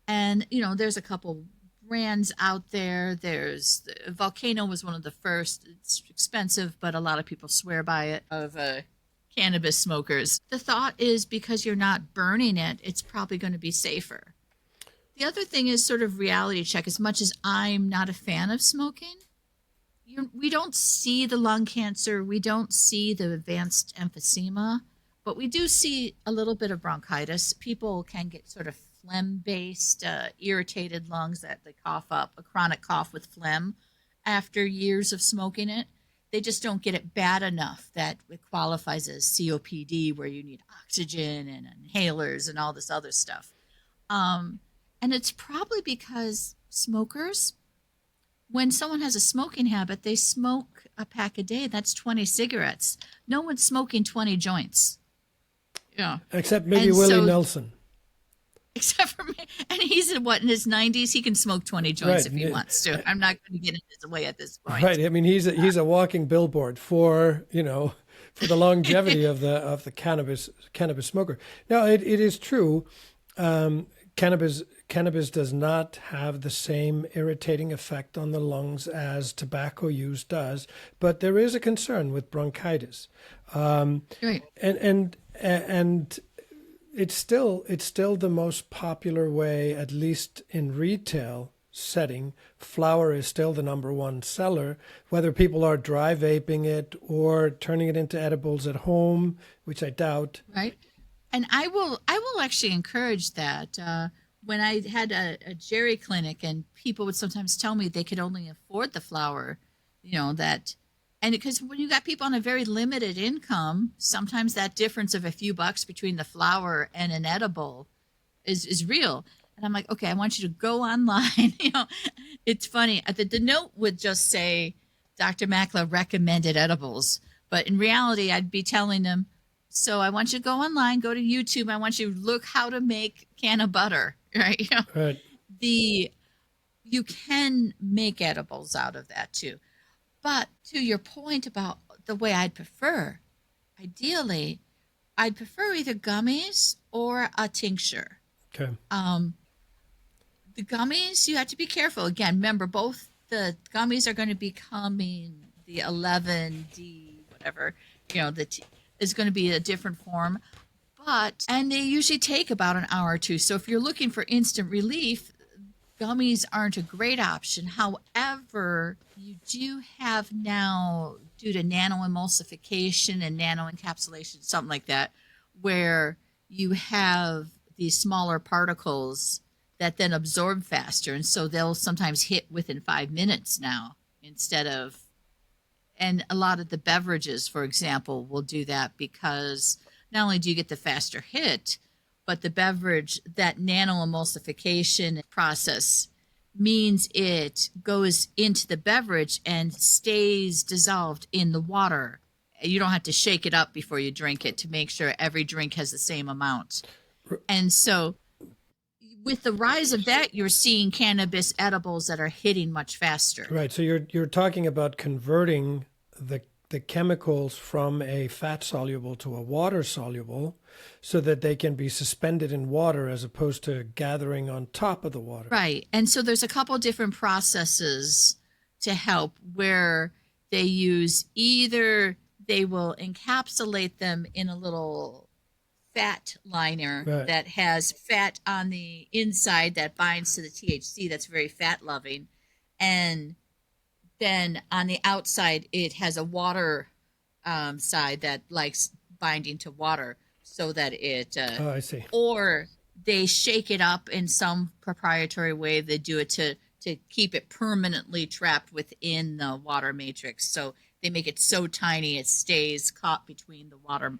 And, there's a couple brands out there. Volcano was one of the first. It's expensive, but a lot of people swear by it, of cannabis smokers. The thought is, because you're not burning it, it's probably going to be safer. The other thing is sort of reality check. As much as I'm not a fan of smoking, we don't see the lung cancer, we don't see the advanced emphysema, but we do see a little bit of bronchitis. People can get sort of phlegm-based, irritated lungs that they cough up, a chronic cough with phlegm after years of smoking it. They just don't get it bad enough that it qualifies as COPD, where you need oxygen and inhalers and all this other stuff. And And it's probably because smokers, when someone has a smoking habit, they smoke a pack a day. That's 20 cigarettes. No one's smoking 20 joints. Yeah. Except maybe And Willie so- Nelson. Except for me. And he's in his 90s? He can smoke 20 joints Right. if he wants to. I'm not going to get in his way at this point. Right. I mean, he's a walking billboard for, for the longevity of the cannabis smoker. Now, it is true. Cannabis does not have the same irritating effect on the lungs as tobacco use does, but there is a concern with bronchitis. Right. And it's still the most popular way, at least in retail setting. Flower is still the number one seller, whether people are dry vaping it or turning it into edibles at home, which I doubt. Right. And I will actually encourage that. When I had a Jerry clinic, and people would sometimes tell me they could only afford the flower, and because when you got people on a very limited income, sometimes that difference of a few bucks between the flower and an edible is real. And I'm like, okay, I want you to go online. It's funny. The note would just say, Dr. Makela recommended edibles. But in reality, I'd be telling them, so I want you to go online, go to YouTube. I want you to look how to make canna butter, right? Right. You can make edibles out of that too. But to your point about the way I'd prefer, ideally, I'd prefer either gummies or a tincture. Okay. The gummies, you have to be careful. Again, remember, both the gummies are going to be coming, the 11D, whatever, is going to be a different form. And they usually take about an hour or two. So if you're looking for instant relief, gummies aren't a great option. However, you do have now, due to nano-emulsification and nano-encapsulation, something like that, where you have these smaller particles that then absorb faster. And so they'll sometimes hit within 5 minutes now instead of, and a lot of the beverages, for example, will do that because not only do you get the faster hit, but the beverage, that nano-emulsification process means it goes into the beverage and stays dissolved in the water. You don't have to shake it up before you drink it to make sure every drink has the same amount. And so with the rise of that, you're seeing cannabis edibles that are hitting much faster. Right. So you're talking about converting the chemicals from a fat soluble to a water soluble so that they can be suspended in water as opposed to gathering on top of the water. Right. And so there's a couple different processes to help where they use either they will encapsulate them in a little fat liner Right. that has fat on the inside that binds to the THC that's very fat loving. And then on the outside, it has a water side that likes binding to water so that it, Oh, I see. or they shake it up in some proprietary way. They do it to keep it permanently trapped within the water matrix. So they make it so tiny it stays caught between the water.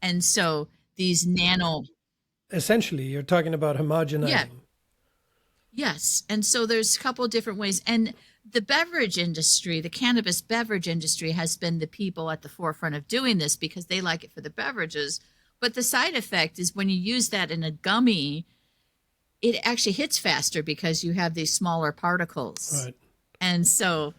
And so these nano... Essentially, you're talking about homogenizing. Yeah. Yes. And so there's a couple of different ways. And the beverage industry, the cannabis beverage industry, has been the people at the forefront of doing this because they like it for the beverages. But the side effect is when you use that in a gummy, it actually hits faster because you have these smaller particles. Right. And so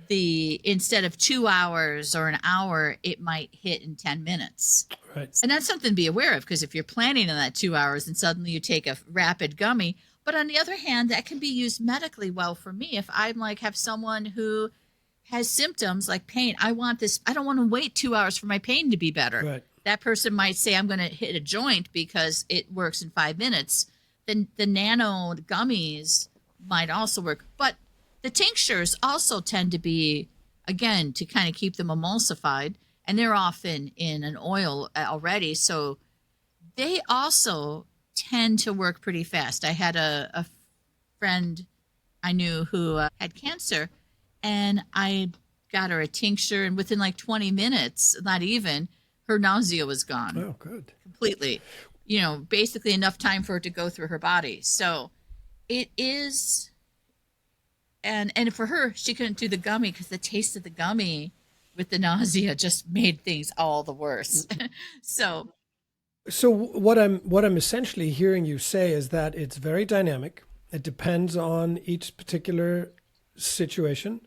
instead of 2 hours or an hour, it might hit in 10 minutes. Right. And that's something to be aware of because if you're planning on that 2 hours and suddenly you take a rapid gummy, but on the other hand, that can be used medically well for me. If I'm have someone who has symptoms like pain, I want this, I don't want to wait 2 hours for my pain to be better. Right. That person might say, I'm going to hit a joint because it works in 5 minutes. Then the nano gummies might also work. But the tinctures also tend to be, again, to kind of keep them emulsified. And they're often in an oil already. So they also tend to work pretty fast. I had a friend I knew who had cancer, and I got her a tincture, and within 20 minutes, not even, her nausea was gone. Oh, good. Completely. Basically enough time for it to go through her body. So It is, and for her, she couldn't do the gummy because the taste of the gummy with the nausea just made things all the worse. So, So what I'm essentially hearing you say is that it's very dynamic. It depends on each particular situation.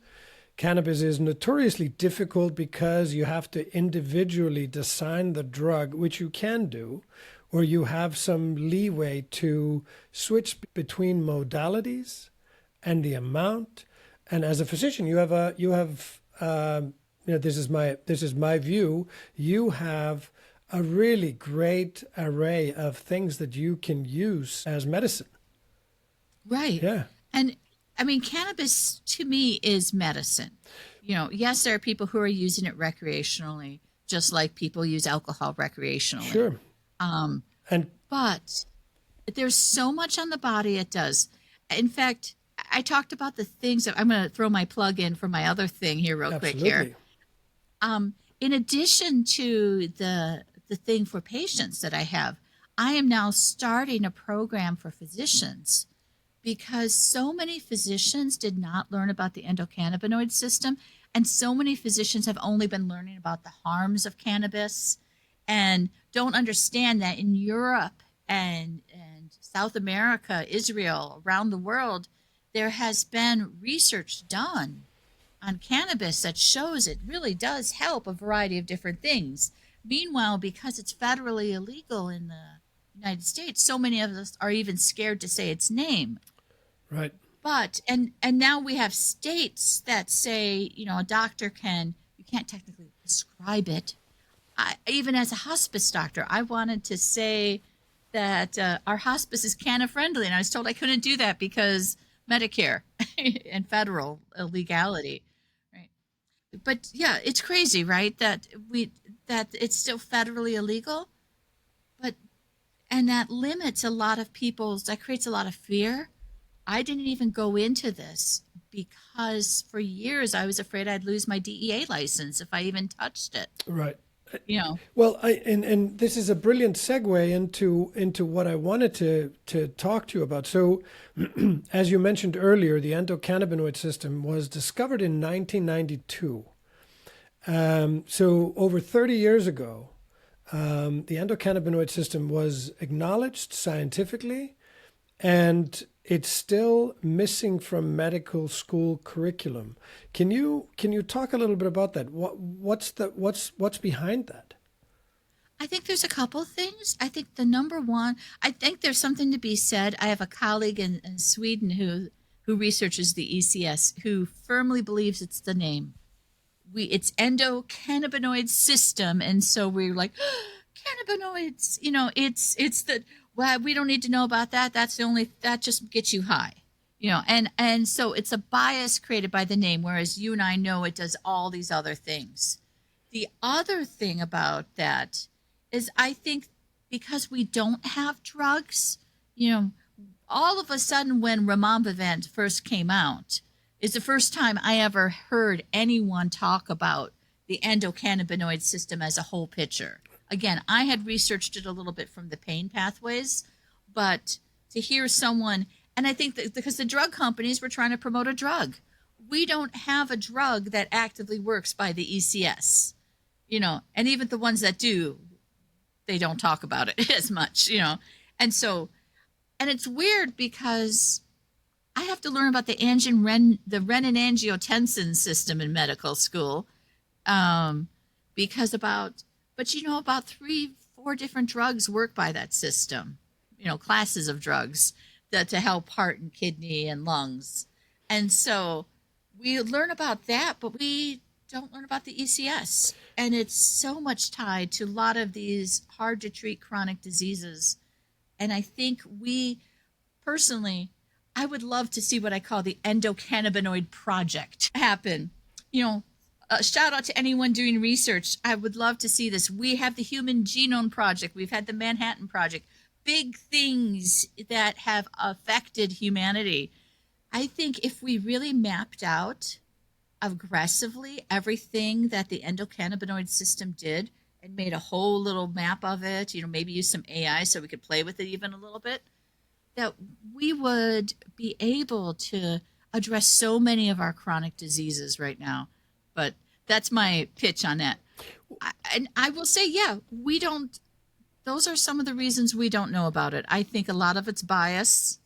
Cannabis is notoriously difficult because you have to individually design the drug, which you can do, or you have some leeway to switch between modalities and the amount. And as a physician, this is my view. You have a really great array of things that you can use as medicine. right. Yeah, And I mean, cannabis to me is medicine. Yes, there are people who are using it recreationally, just like people use alcohol recreationally. sure. Um, And but there's so much on the body it does. In fact, I talked about the things that I'm going to throw my plug in for my other thing here real quick here. absolutely. In addition to the thing for patients that I have, I am now starting a program for physicians because so many physicians did not learn about the endocannabinoid system, and so many physicians have only been learning about the harms of cannabis and don't understand that in Europe and South America, Israel, around the world, there has been research done on cannabis that shows it really does help a variety of different things. Meanwhile, because it's federally illegal in the United States, so many of us are even scared to say its name. Right. But and now we have states that say, a doctor you can't technically prescribe it. Even as a hospice doctor, I wanted to say that our hospice is canna friendly, and I was told I couldn't do that because Medicare and federal legality, right? But yeah, it's crazy, right? That it's still federally illegal, but and that limits a lot of that creates a lot of fear. I didn't even go into this because for years I was afraid I'd lose my DEA license if I even touched it. Right. You know, Well, and this is a brilliant segue into what I wanted to talk to you about. So, as you mentioned earlier, the endocannabinoid system was discovered in 1992. So over 30 years ago, the endocannabinoid system was acknowledged scientifically, and it's still missing from medical school curriculum. Can you talk a little bit about that? What's behind that? I think there's a couple of things. I think the number one, I think there's something to be said. I have a colleague in Sweden who researches the ECS who firmly believes it's the name. It's endocannabinoid system, and so we're like cannabinoids. It's the well, we don't need to know about that. That just gets you high. And so it's a bias created by the name, whereas you and I know it does all these other things. The other thing about that is I think because we don't have drugs, all of a sudden when Rimonabant first came out, is the first time I ever heard anyone talk about the endocannabinoid system as a whole picture. Again, I had researched it a little bit from the pain pathways, but to hear someone, and I think that because the drug companies were trying to promote a drug, we don't have a drug that actively works by the ECS, and even the ones that do, they don't talk about it as much, and so, and it's weird because I have to learn about the renin-angiotensin system in medical school, because about 3-4 different drugs work by that system, classes of drugs to help heart and kidney and lungs. And so we learn about that, but we don't learn about the ECS. And it's so much tied to a lot of these hard to treat chronic diseases. And I think personally, I would love to see what I call the endocannabinoid project happen. Shout out to anyone doing research. I would love to see this. We have the Human Genome Project. We've had the Manhattan Project. Big things that have affected humanity. I think if we really mapped out aggressively everything that the endocannabinoid system did and made a whole little map of it, maybe use some AI so we could play with it even a little bit, that we would be able to address so many of our chronic diseases right now. But that's my pitch on that. And I will say, yeah, we don't, those are some of the reasons we don't know about it. I think a lot of it's bias.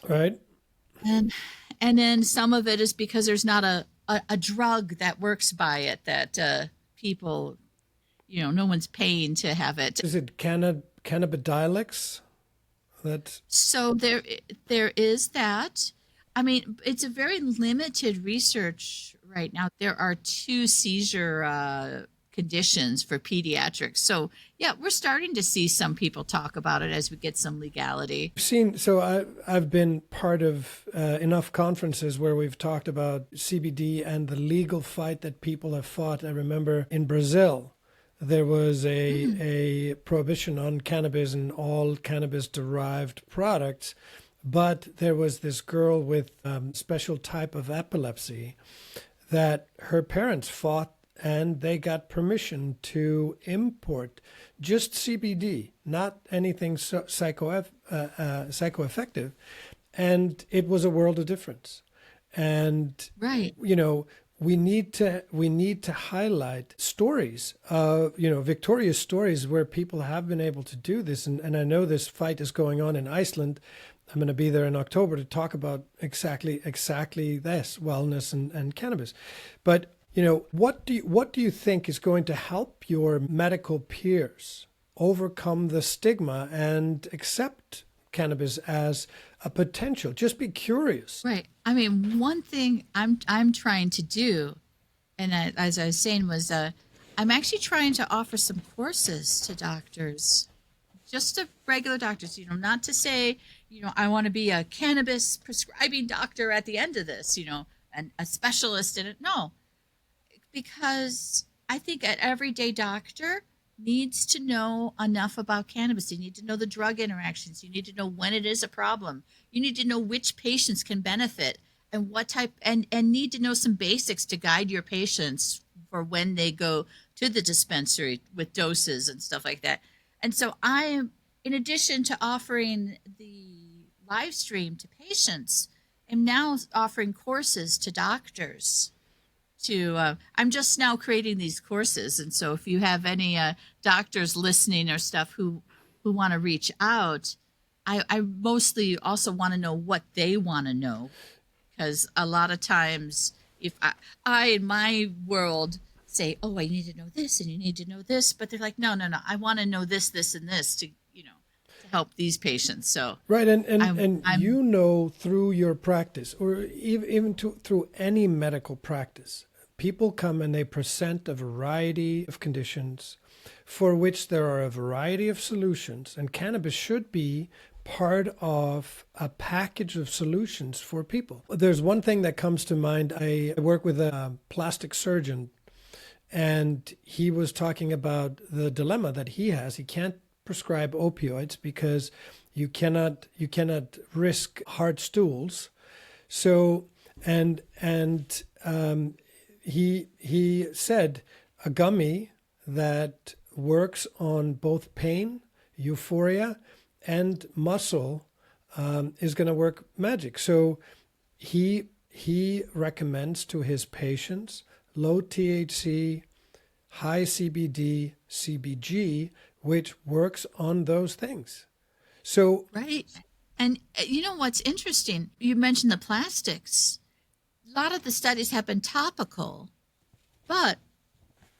Right. And then some of it is because there's not a drug that works by it that people, no one's paying to have it. Is it cannabidiolacs? So there is that. I mean, it's a very limited research right now. There are 2 seizure conditions for pediatrics. So yeah, we're starting to see some people talk about it as we get some legality. I've been part of enough conferences where we've talked about CBD and the legal fight that people have fought. I remember in Brazil, there was a prohibition on cannabis and all cannabis-derived products, but there was this girl with special type of epilepsy that her parents fought, and they got permission to import just CBD, not anything psychoeffective, and it was a world of difference. And right, we need to highlight stories of victorious stories where people have been able to do this, and I know this fight is going on in Iceland. I'm going to be there in October to talk about exactly this, wellness and cannabis. But what do you think is going to help your medical peers overcome the stigma and accept cannabis as a potential? Just be curious. Right. I mean, one thing I'm trying to do, and as I was saying, was I'm actually trying to offer some courses to doctors, just to regular doctors. Not to say I want to be a cannabis prescribing doctor at the end of this, and a specialist in it. No. Because I think an everyday doctor needs to know enough about cannabis. You need to know the drug interactions. You need to know when it is a problem. You need to know which patients can benefit and what type, and need to know some basics to guide your patients for when they go to the dispensary with doses and stuff like that. And so I am, in addition to offering the live stream to patients, am now offering courses to doctors. I'm just now creating these courses, and so if you have any doctors listening or stuff who want to reach out, I mostly also want to know what they want to know, because a lot of times if I in my world say, oh, I need to know this and you need to know this, but they're like, no, I want to know this and this to help these patients. So right, and through your practice, or even through any medical practice, people come and they present a variety of conditions for which there are a variety of solutions, and cannabis should be part of a package of solutions for people. There's one thing that comes to mind. I work with a plastic surgeon, and he was talking about the dilemma that he has. He can't prescribe opioids because you cannot risk hard stools. So he said a gummy that works on both pain, euphoria, and muscle is going to work magic. So he recommends to his patients low THC, high CBD, CBG, which works on those things. So right. And what's interesting? You mentioned the plastics. A lot of the studies have been topical, but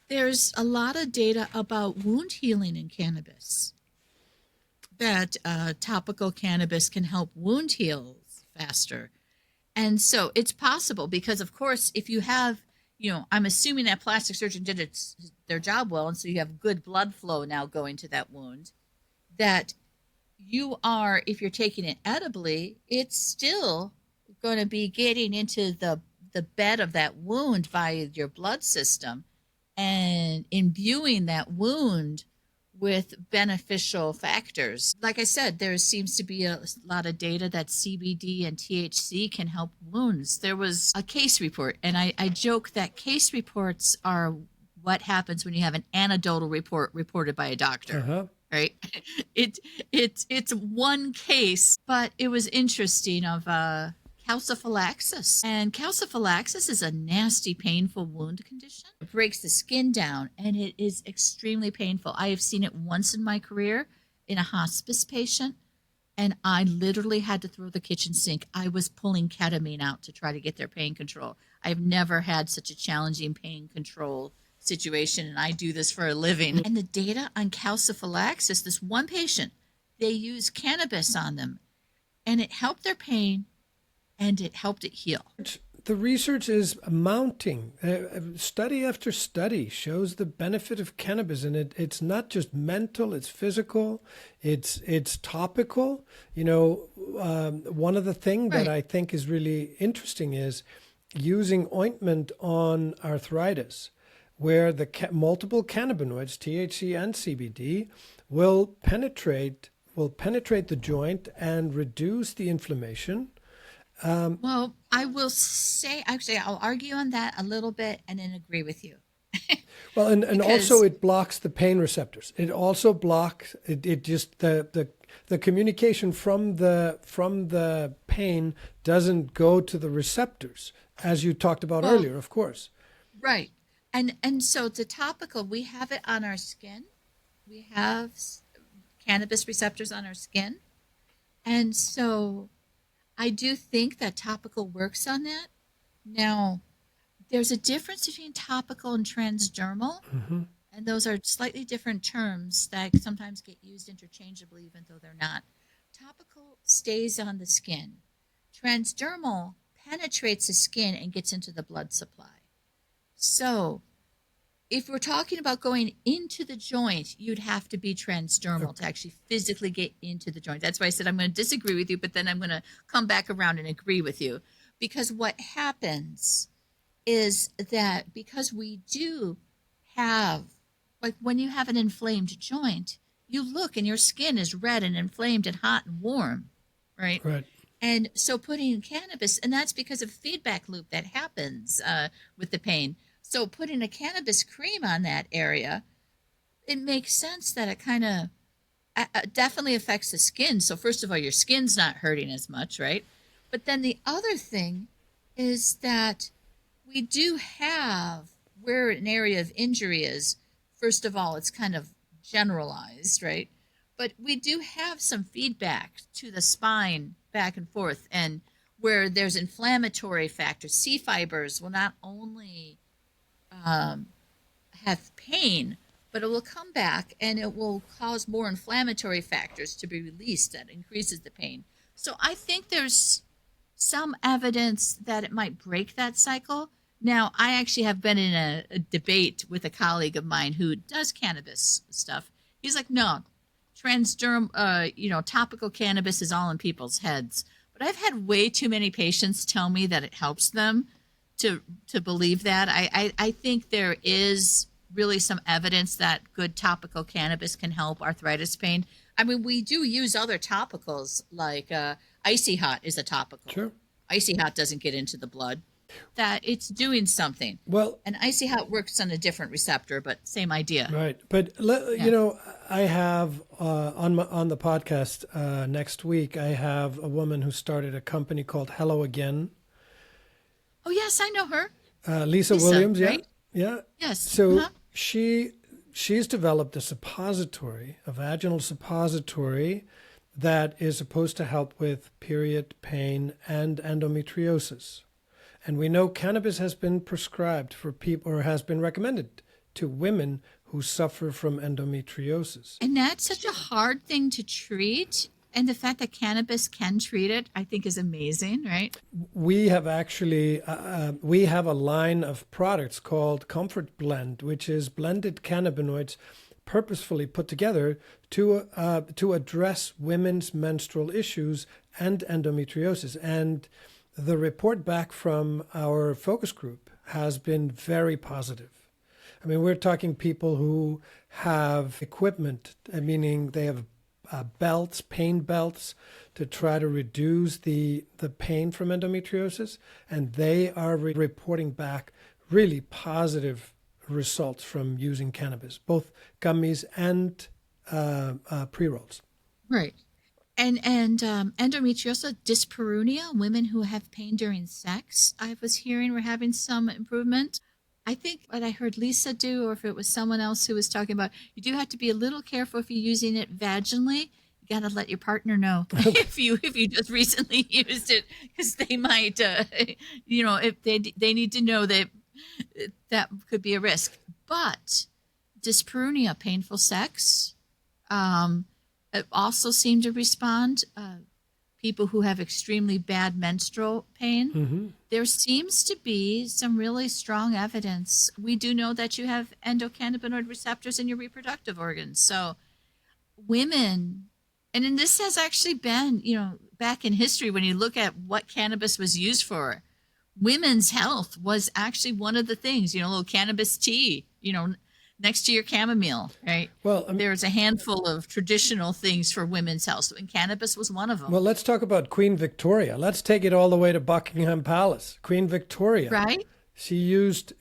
there's a lot of data about wound healing in cannabis, that topical cannabis can help wound heal faster. And so it's possible because, of course, if you have, I'm assuming that plastic surgeon did their job well, and so you have good blood flow now going to that wound, that you are, if you're taking it edibly, it's still going to be getting into the bed of that wound via your blood system and imbuing that wound with beneficial factors. Like I said, there seems to be a lot of data that CBD and THC can help wounds. There was a case report, and I joke that case reports are what happens when you have an anecdotal report reported by a doctor. Uh-huh. right? It it's one case, but it was interesting of calciphylaxis. And calciphylaxis is a nasty, painful wound condition. It breaks the skin down, and it is extremely painful. I have seen it once in my career in a hospice patient, and I literally had to throw the kitchen sink. I was pulling ketamine out to try to get their pain control. I've never had such a challenging pain control situation, and I do this for a living. And the data on calciphylaxis, this one patient, they used cannabis on them, and it helped their pain, and it helped it heal. The research is mounting. Study after study shows the benefit of cannabis, and it's not just mental; it's physical, it's topical. One of the things that I think is really interesting is using ointment on arthritis, where the multiple cannabinoids, THC and CBD, will penetrate the joint and reduce the inflammation. Well, I will say, actually, I'll argue on that a little bit and then agree with you. Well, and also it blocks the pain receptors. It also blocks it just the communication from the pain doesn't go to the receptors, as you talked about earlier, of course. Right. And so the topical, we have it on our skin. We have cannabis receptors on our skin. And so I do think that topical works on that. Now, there's a difference between topical and transdermal, and those are slightly different terms that sometimes get used interchangeably, even though they're not. Topical stays on the skin. Transdermal penetrates the skin and gets into the blood supply. So, if we're talking about going into the joint, you'd have to be transdermal to actually physically get into the joint. That's why I said I'm going to disagree with you, but then I'm going to come back around and agree with you. Because what happens is that because we do have, like when you have an inflamed joint, you look and your skin is red and inflamed and hot and warm, right? Right. And so putting cannabis, and that's because of feedback loop that happens with the pain. So putting a cannabis cream on that area, it makes sense that it kind of definitely affects the skin. So first of all, your skin's not hurting as much, right? But then the other thing is that we do have where an area of injury is. First of all, it's kind of generalized, right? But we do have some feedback to the spine back and forth, and where there's inflammatory factors, C fibers will not only have pain, but it will come back and it will cause more inflammatory factors to be released that increases the pain. So I think there's some evidence that it might break that cycle. Now, I actually have been in a debate with a colleague of mine who does cannabis stuff. He's like, no, topical cannabis is all in people's heads. But I've had way too many patients tell me that it helps them to believe that. I think there is really some evidence that good topical cannabis can help arthritis pain. I mean, we do use other topicals, like Icy Hot is a topical. Sure. Icy Hot doesn't get into the blood. That it's doing something. Well, and Icy Hot works on a different receptor, but same idea. Right. But, I have on the podcast next week, I have a woman who started a company called Hello Again. Oh, yes, I know her. Lisa Williams, right? Yeah. Yes. So she's developed a suppository, a vaginal suppository that is supposed to help with period pain and endometriosis. And we know cannabis has been prescribed for people, or has been recommended to women who suffer from endometriosis. And that's such a hard thing to treat. And the fact that cannabis can treat it, I think, is amazing, right? We have actually, we have a line of products called Comfort Blend, which is blended cannabinoids purposefully put together to address women's menstrual issues and endometriosis. And the report back from our focus group has been very positive. I mean, we're talking people who have equipment, meaning they have belts, pain belts, to try to reduce the pain from endometriosis, and they are reporting back really positive results from using cannabis, both gummies and pre-rolls. Right. And endometriosis, dyspareunia, women who have pain during sex, I was hearing were having some improvement. I think what I heard Lisa do, or if it was someone else who was talking about, you do have to be a little careful if you're using it vaginally. You got to let your partner know if you just recently used it, because they might, if they need to know that that could be a risk. But dyspareunia, painful sex, it also seem to respond. People who have extremely bad menstrual pain, there seems to be some really strong evidence. We do know that you have endocannabinoid receptors in your reproductive organs. So women, and then this has actually been, back in history, when you look at what cannabis was used for, women's health was actually one of the things, a little cannabis tea, next to your chamomile, right? Well, there's a handful of traditional things for women's health, and cannabis was one of them. Well, let's talk about Queen Victoria. Let's take it all the way to Buckingham Palace. Queen Victoria, right? She used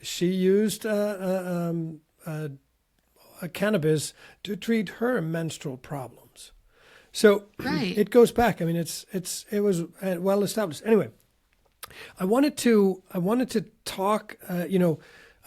cannabis to treat her menstrual problems. So it goes back. I mean, it was well established. Anyway, I wanted to talk.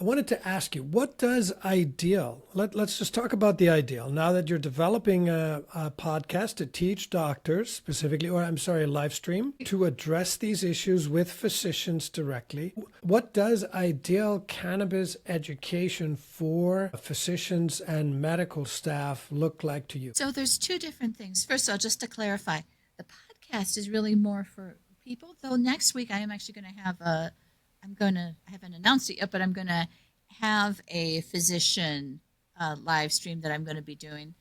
I wanted to ask you, what does ideal? Let's just talk about the ideal. Now that you're developing a podcast to teach doctors specifically, a live stream to address these issues with physicians directly, what does ideal cannabis education for physicians and medical staff look like to you? So there's two different things. First of all, just to clarify, the podcast is really more for people, though next week I am actually going to have I haven't announced it yet, but I'm going to have a physician live stream that I'm going to be doing.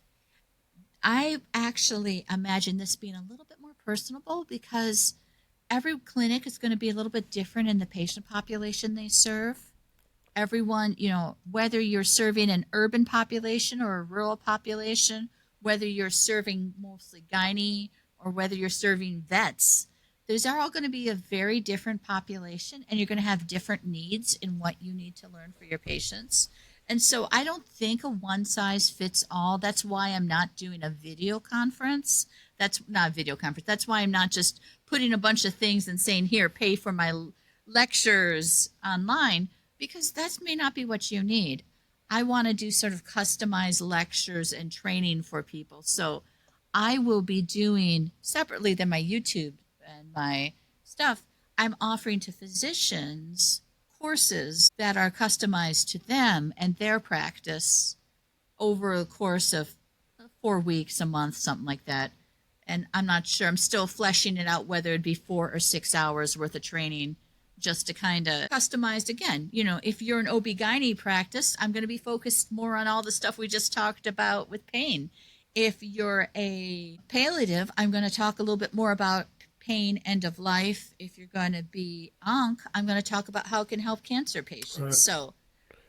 I actually imagine this being a little bit more personable, because every clinic is going to be a little bit different in the patient population they serve. Everyone, whether you're serving an urban population or a rural population, whether you're serving mostly gynae or whether you're serving vets, those are all going to be a very different population, and you're going to have different needs in what you need to learn for your patients. And so I don't think a one size fits all. That's why I'm not doing a video conference. That's not a video conference. That's why I'm not just putting a bunch of things and saying, here, pay for my lectures online, because that may not be what you need. I want to do sort of customized lectures and training for people. So I will be doing, separately than my YouTube and my stuff, I'm offering to physicians courses that are customized to them and their practice over a course of 4 weeks, a month, something like that. And I'm not sure, I'm still fleshing it out whether it'd be 4 or 6 hours worth of training, just to kind of customized. Again, if you're an OB-GYN practice, I'm going to be focused more on all the stuff we just talked about with pain. If you're a palliative, I'm going to talk a little bit more about pain, end of life. If you're going to be onc, I'm going to talk about how it can help cancer patients. Right. So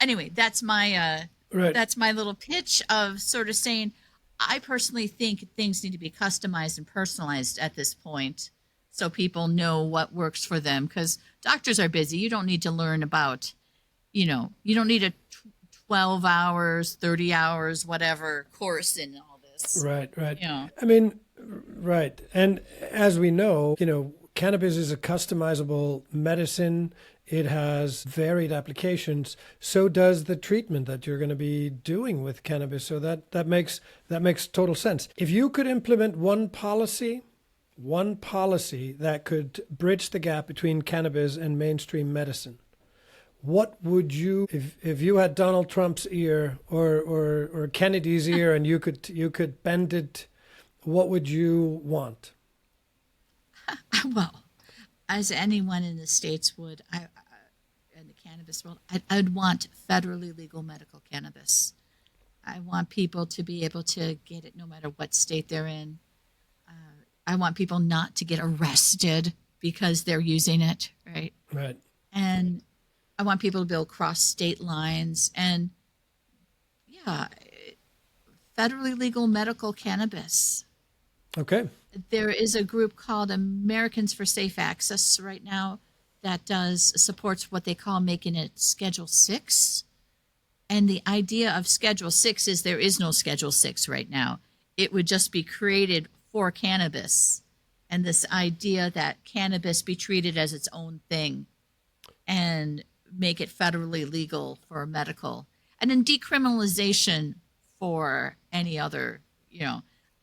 anyway, that's my that's my little pitch of sort of saying, I personally think things need to be customized and personalized at this point, so people know what works for them, because doctors are busy. You don't need to learn about, you don't need a 12 hours, 30 hours, whatever course in all this. Right. I mean, right. And as we know, cannabis is a customizable medicine. It has varied applications. So does the treatment that you're going to be doing with cannabis. So that makes total sense. If you could implement one policy that could bridge the gap between cannabis and mainstream medicine, what would you, if you had Donald Trump's ear or Kennedy's ear and you could bend it, what would you want? Well, as anyone in the States would, in the cannabis world, I'd want federally legal medical cannabis. I want people to be able to get it no matter what state they're in. I want people not to get arrested because they're using it, right? Right. And I want people to be able to cross state lines. And yeah, federally legal medical cannabis. Okay. There is a group called Americans for Safe Access right now that supports what they call making it Schedule 6. And the idea of Schedule 6 is there is no Schedule 6 right now. It would just be created for cannabis. And this idea that cannabis be treated as its own thing and make it federally legal for medical. And then decriminalization for any other,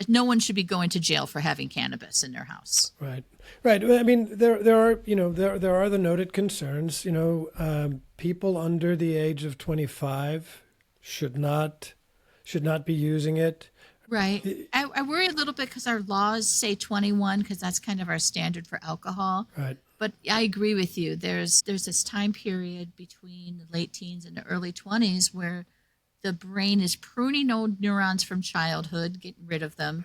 no one should be going to jail for having cannabis in their house. Right. I mean, there are the noted concerns. People under the age of 25 should not be using it. Right. I worry a little bit because our laws say 21 because that's kind of our standard for alcohol. Right. But I agree with you. There's this time period between the late teens and the early 20s where the brain is pruning old neurons from childhood, getting rid of them,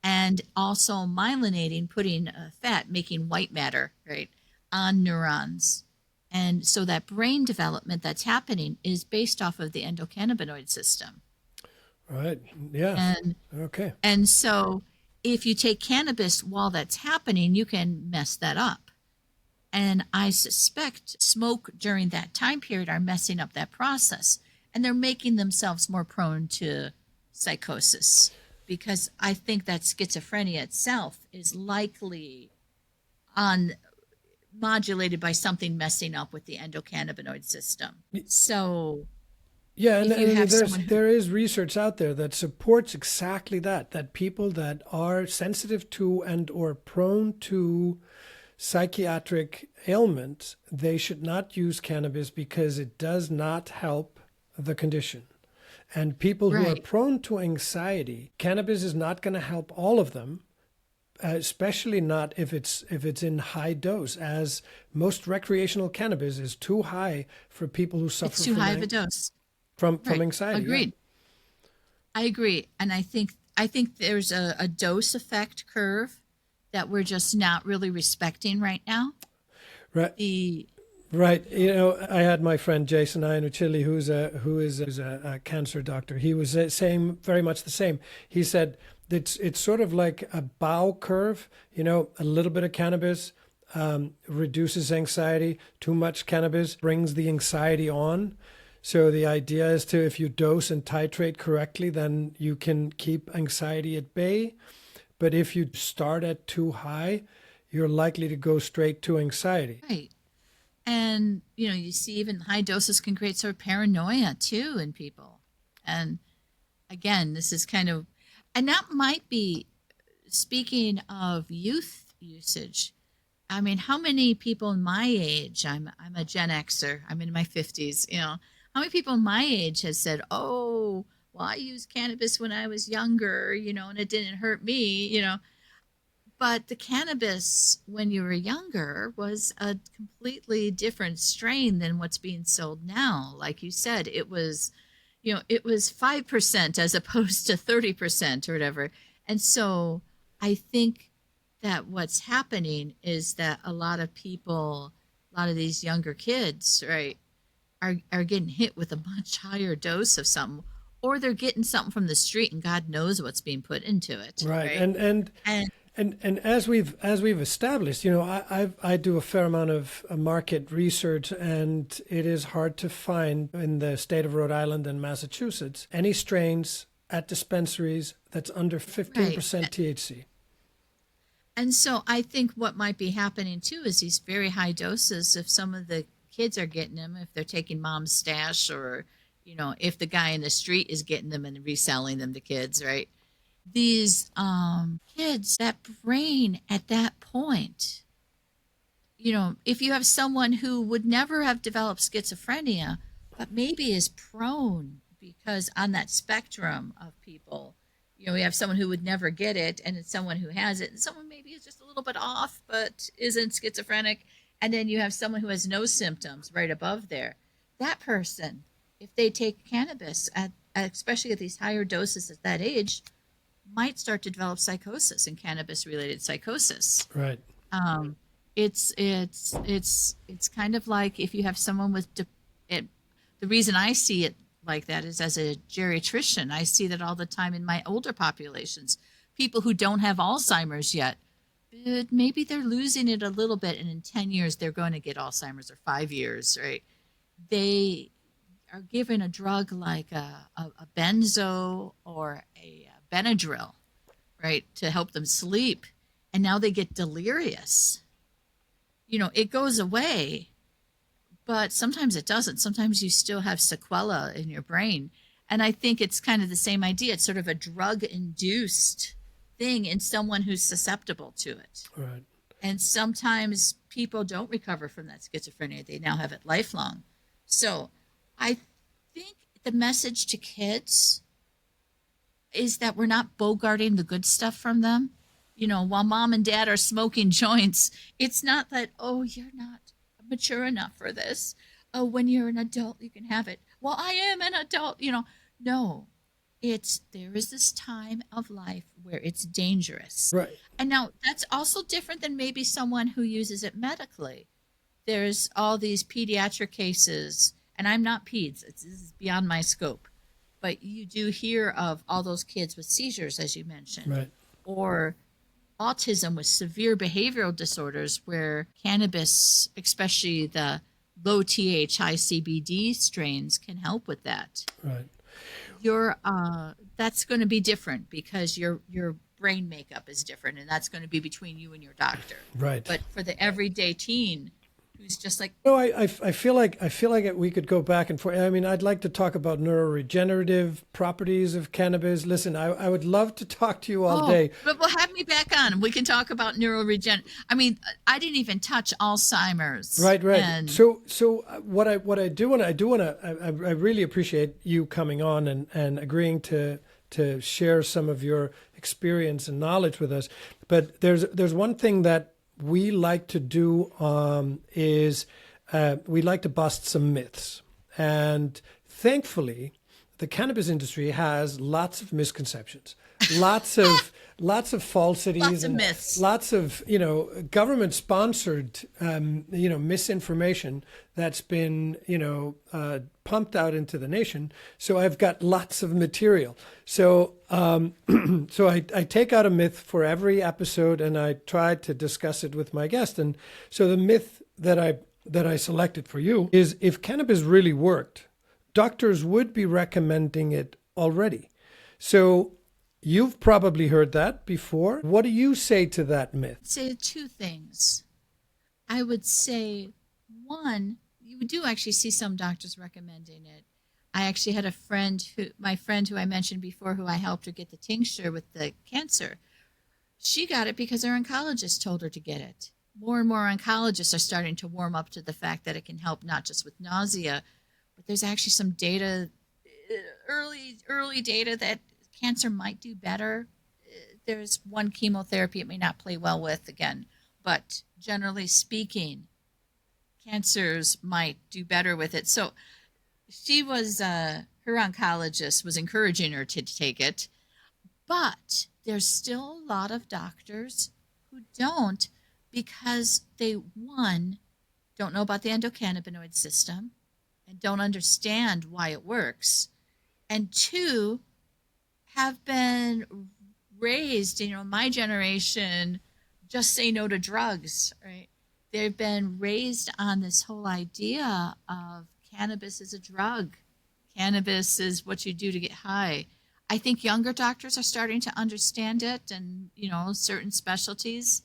and also myelinating, putting fat, making white matter, right, on neurons. And so that brain development that's happening is based off of the endocannabinoid system. Right. Yeah. Okay. And so if you take cannabis while that's happening, you can mess that up. And I suspect smoke during that time period are messing up that process. And they're making themselves more prone to psychosis because I think that schizophrenia itself is likely modulated by something messing up with the endocannabinoid system. So yeah, and there is research out there that supports exactly that people that are sensitive to and or prone to psychiatric ailments, they should not use cannabis because it does not help the condition. And people who are prone to anxiety, cannabis is not going to help all of them, especially not if it's in high dose, as most recreational cannabis is too high for people who suffer it's too high of a dose from anxiety. Agreed. Yeah. I agree. And I think there's a dose effect curve that we're just not really respecting right now. Right. Right. I had my friend Jason Iannucci, who is a cancer doctor. He was saying very much the same. He said it's sort of like a bow curve. A little bit of cannabis reduces anxiety. Too much cannabis brings the anxiety on. So the idea is if you dose and titrate correctly, then you can keep anxiety at bay. But if you start at too high, you're likely to go straight to anxiety. Right. And, you see even high doses can create sort of paranoia too in people. And again, this is and that might be, speaking of youth usage, I mean, how many people in my age, I'm a Gen Xer, I'm in my 50s, how many people in my age has said, oh, well, I used cannabis when I was younger, and it didn't hurt me, But the cannabis when you were younger was a completely different strain than what's being sold now. Like you said, it was 5% as opposed to 30% or whatever. And so I think that what's happening is that a lot of these younger kids, right, are getting hit with a much higher dose of something, or they're getting something from the street and God knows what's being put into it. Right. And as we've established, I do a fair amount of market research, and it is hard to find in the state of Rhode Island and Massachusetts any strains at dispensaries that's under 15% THC. And so I think what might be happening too is these very high doses, if some of the kids are getting them, if they're taking mom's stash, or if the guy in the street is getting them and reselling them to kids, right? These kids, that brain at that point, if you have someone who would never have developed schizophrenia, but maybe is prone because on that spectrum of people, we have someone who would never get it, and it's someone who has it, and someone maybe is just a little bit off but isn't schizophrenic, and then you have someone who has no symptoms right above there. That person, if they take cannabis, especially at these higher doses at that age, might start to develop psychosis and cannabis-related psychosis. Right. It's kind of like if you have someone with the reason I see it like that is as a geriatrician. I see that all the time in my older populations, people who don't have Alzheimer's yet, but maybe they're losing it a little bit, and in 10 years they're going to get Alzheimer's, or 5 years, right? They are given a drug like a benzo or a Benadryl, right, to help them sleep, and now they get delirious. It goes away, but sometimes it doesn't. Sometimes you still have sequela in your brain. And I think it's kind of the same idea. It's sort of a drug-induced thing in someone who's susceptible to it. Right. And sometimes people don't recover from that schizophrenia. They now have it lifelong. So I think the message to kids is that we're not bogarting the good stuff from them. While mom and dad are smoking joints, it's not that, oh, you're not mature enough for this. Oh, when you're an adult, you can have it. Well, I am an adult, No, there is this time of life where it's dangerous. Right. And now that's also different than maybe someone who uses it medically. There's all these pediatric cases, and I'm not peds. This is beyond my scope. But you do hear of all those kids with seizures, as you mentioned. Right. Or autism with severe behavioral disorders where cannabis, especially the low TH, high CBD strains, can help with that. Right. That's going to be different because your brain makeup is different, and that's going to be between you and your doctor. Right. But for the everyday teen who's just like, No, I feel like we could go back and forth. I mean, I'd like to talk about neuroregenerative properties of cannabis. Listen, I would love to talk to you all day. But well, have me back on. We can talk about neuroregeneration. I mean, I didn't even touch Alzheimer's. Right. And So what I do want to I really appreciate you coming on and agreeing to share some of your experience and knowledge with us. But there's one thing that we like to do is we like to bust some myths. And thankfully, the cannabis industry has lots of misconceptions, lots of falsities, Lots of and myths. lots of government-sponsored misinformation that's been pumped out into the nation. So I've got lots of material. So so I take out a myth for every episode, and I try to discuss it with my guest. And so the myth that I selected for you is, if cannabis really worked, doctors would be recommending it already. So you've probably heard that before. What do you say to that myth? say two things. I would say, one, you do actually see some doctors recommending it. I actually had my friend who I mentioned before, who I helped her get the tincture with the cancer. She got it because her oncologist told her to get it. More and more oncologists are starting to warm up to the fact that it can help not just with nausea, but there's actually some data, early data, that cancer might do better. There's one chemotherapy it may not play well with again, but generally speaking, cancers might do better with it. So she was, her oncologist was encouraging her to take it, but there's still a lot of doctors who don't, because they, one, don't know about the endocannabinoid system and don't understand why it works, and two, have been raised, my generation, just say no to drugs, right? They've been raised on this whole idea of cannabis is a drug. Cannabis is what you do to get high. I think younger doctors are starting to understand it, and, certain specialties.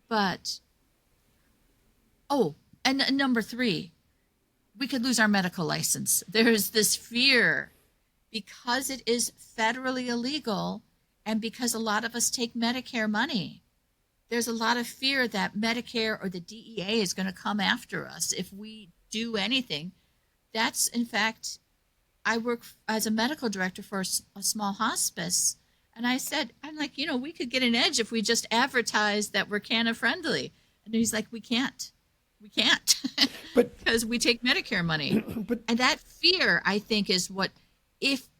But, and number three, we could lose our medical license. There's this fear because it is federally illegal, and because a lot of us take Medicare money. There's a lot of fear that Medicare or the DEA is going to come after us if we do anything. That's, in fact, I work as a medical director for a small hospice, and I'm like, we could get an edge if we just advertise that we're canna friendly. And he's like, we can't, But because we take Medicare money. And that fear, I think, is what, if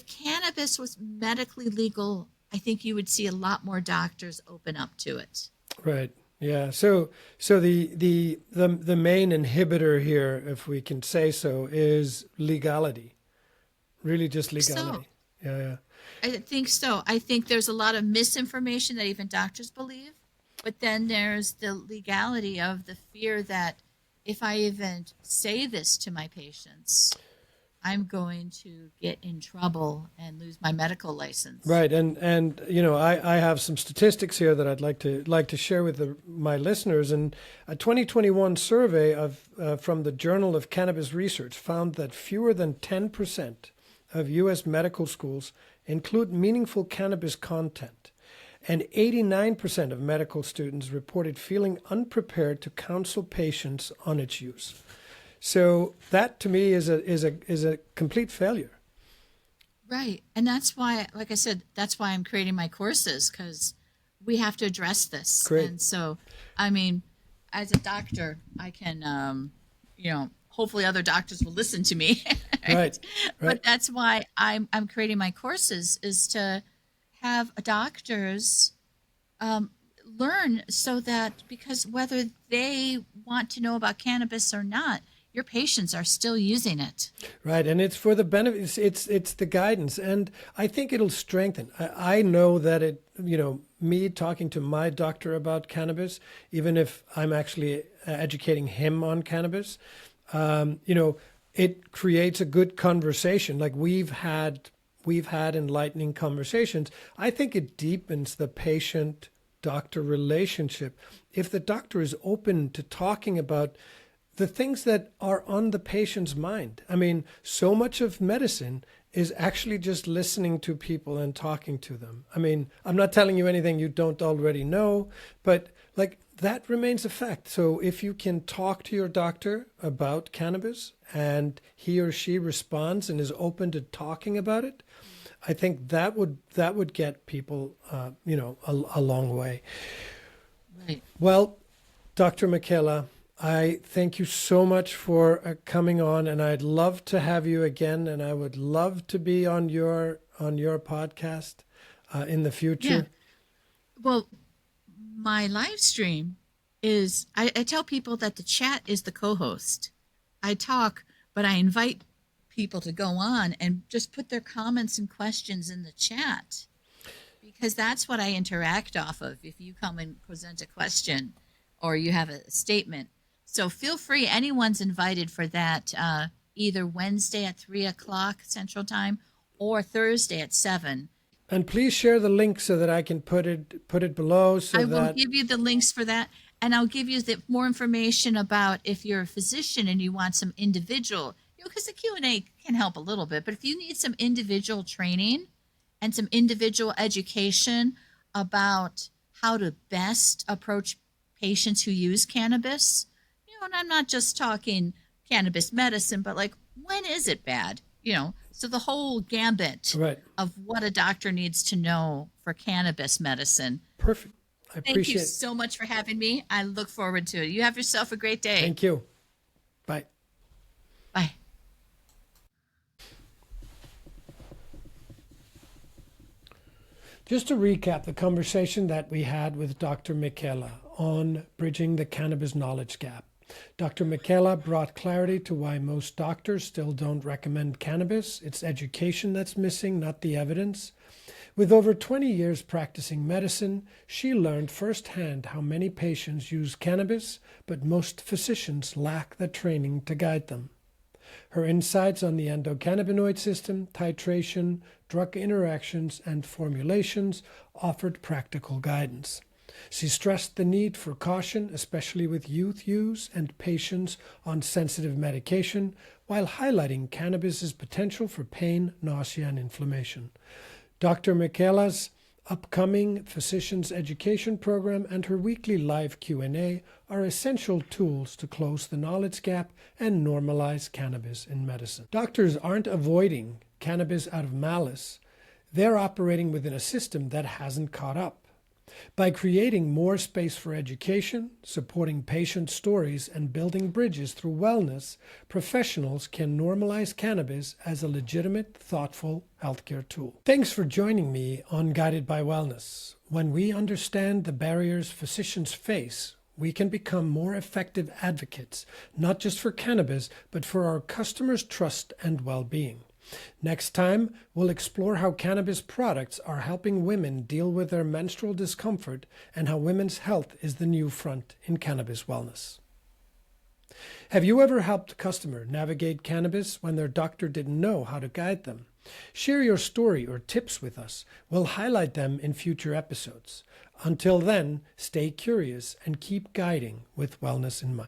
cannabis was medically legal, I think you would see a lot more doctors open up to it. right. Yeah. So the main inhibitor here, if we can say so, is legality. Really just legality. So, Yeah. I think so. I think there's a lot of misinformation that even doctors believe, but then there's the legality of the fear that if I even say this to my patients, I'm going to get in trouble and lose my medical license. Right, and I have some statistics here that I'd like to share with my listeners. And a 2021 survey from the Journal of Cannabis Research found that fewer than 10% of U.S. medical schools include meaningful cannabis content, and 89% of medical students reported feeling unprepared to counsel patients on its use. So that, to me, is a complete failure. Right. And that's why, like I said, that's why I'm creating my courses, because we have to address this. Great. And so, I mean, as a doctor, I can, hopefully other doctors will listen to me. Right. But that's why I'm creating my courses, is to have doctors learn, so that, because whether they want to know about cannabis or not, your patients are still using it. Right, and it's for the benefits. It's the guidance, and I think it'll strengthen. I know that me talking to my doctor about cannabis, even if I'm actually educating him on cannabis, it creates a good conversation. Like we've had enlightening conversations. I think it deepens the patient-doctor relationship if the doctor is open to talking about the things that are on the patient's mind. I mean, so much of medicine is actually just listening to people and talking to them. I mean, I'm not telling you anything you don't already know, but like that remains a fact. So if you can talk to your doctor about cannabis and he or she responds and is open to talking about it, I think that would get people, a long way. Right. Well, Dr. Makela, I thank you so much for coming on, and I'd love to have you again, and I would love to be on your podcast in the future. Yeah. Well, my live stream is, I tell people that the chat is the co-host. I talk, but I invite people to go on and just put their comments and questions in the chat, because that's what I interact off of. If you come and present a question or you have a statement. So feel free, anyone's invited for that, either Wednesday at 3:00 Central Time or Thursday at 7. And please share the link so that I can put it below. I will give you the links for that, and I'll give you more information about if you're a physician and you want some individual, because the Q&A can help a little bit, but if you need some individual training and some individual education about how to best approach patients who use cannabis, and I'm not just talking cannabis medicine, but like, when is it bad? So the whole gambit of what a doctor needs to know for cannabis medicine. Perfect. I Thank appreciate you it. so much for having me. I look forward to it. You have yourself a great day. Thank you. Bye. Bye. Just to recap the conversation that we had with Dr. Makela on bridging the cannabis knowledge gap. Dr. Makela brought clarity to why most doctors still don't recommend cannabis. It's education that's missing, not the evidence. With over 20 years practicing medicine, she learned firsthand how many patients use cannabis, but most physicians lack the training to guide them. Her insights on the endocannabinoid system, titration, drug interactions, and formulations offered practical guidance. She stressed the need for caution, especially with youth use and patients on sensitive medication, while highlighting cannabis's potential for pain, nausea, and inflammation. Dr. Makela's upcoming physicians education program and her weekly live Q&A are essential tools to close the knowledge gap and normalize cannabis in medicine. Doctors aren't avoiding cannabis out of malice. They're operating within a system that hasn't caught up. By creating more space for education, supporting patient stories, and building bridges through wellness, professionals can normalize cannabis as a legitimate, thoughtful healthcare tool. Thanks for joining me on Guided by Wellness. When we understand the barriers physicians face, we can become more effective advocates, not just for cannabis, but for our customers' trust and well-being. Next time, we'll explore how cannabis products are helping women deal with their menstrual discomfort and how women's health is the new front in cannabis wellness. Have you ever helped a customer navigate cannabis when their doctor didn't know how to guide them? Share your story or tips with us. We'll highlight them in future episodes. Until then, stay curious and keep guiding with wellness in mind.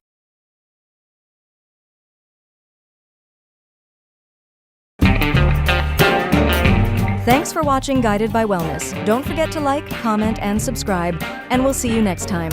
Thanks for watching Guided by Wellness. Don't forget to like, comment, and subscribe, and we'll see you next time.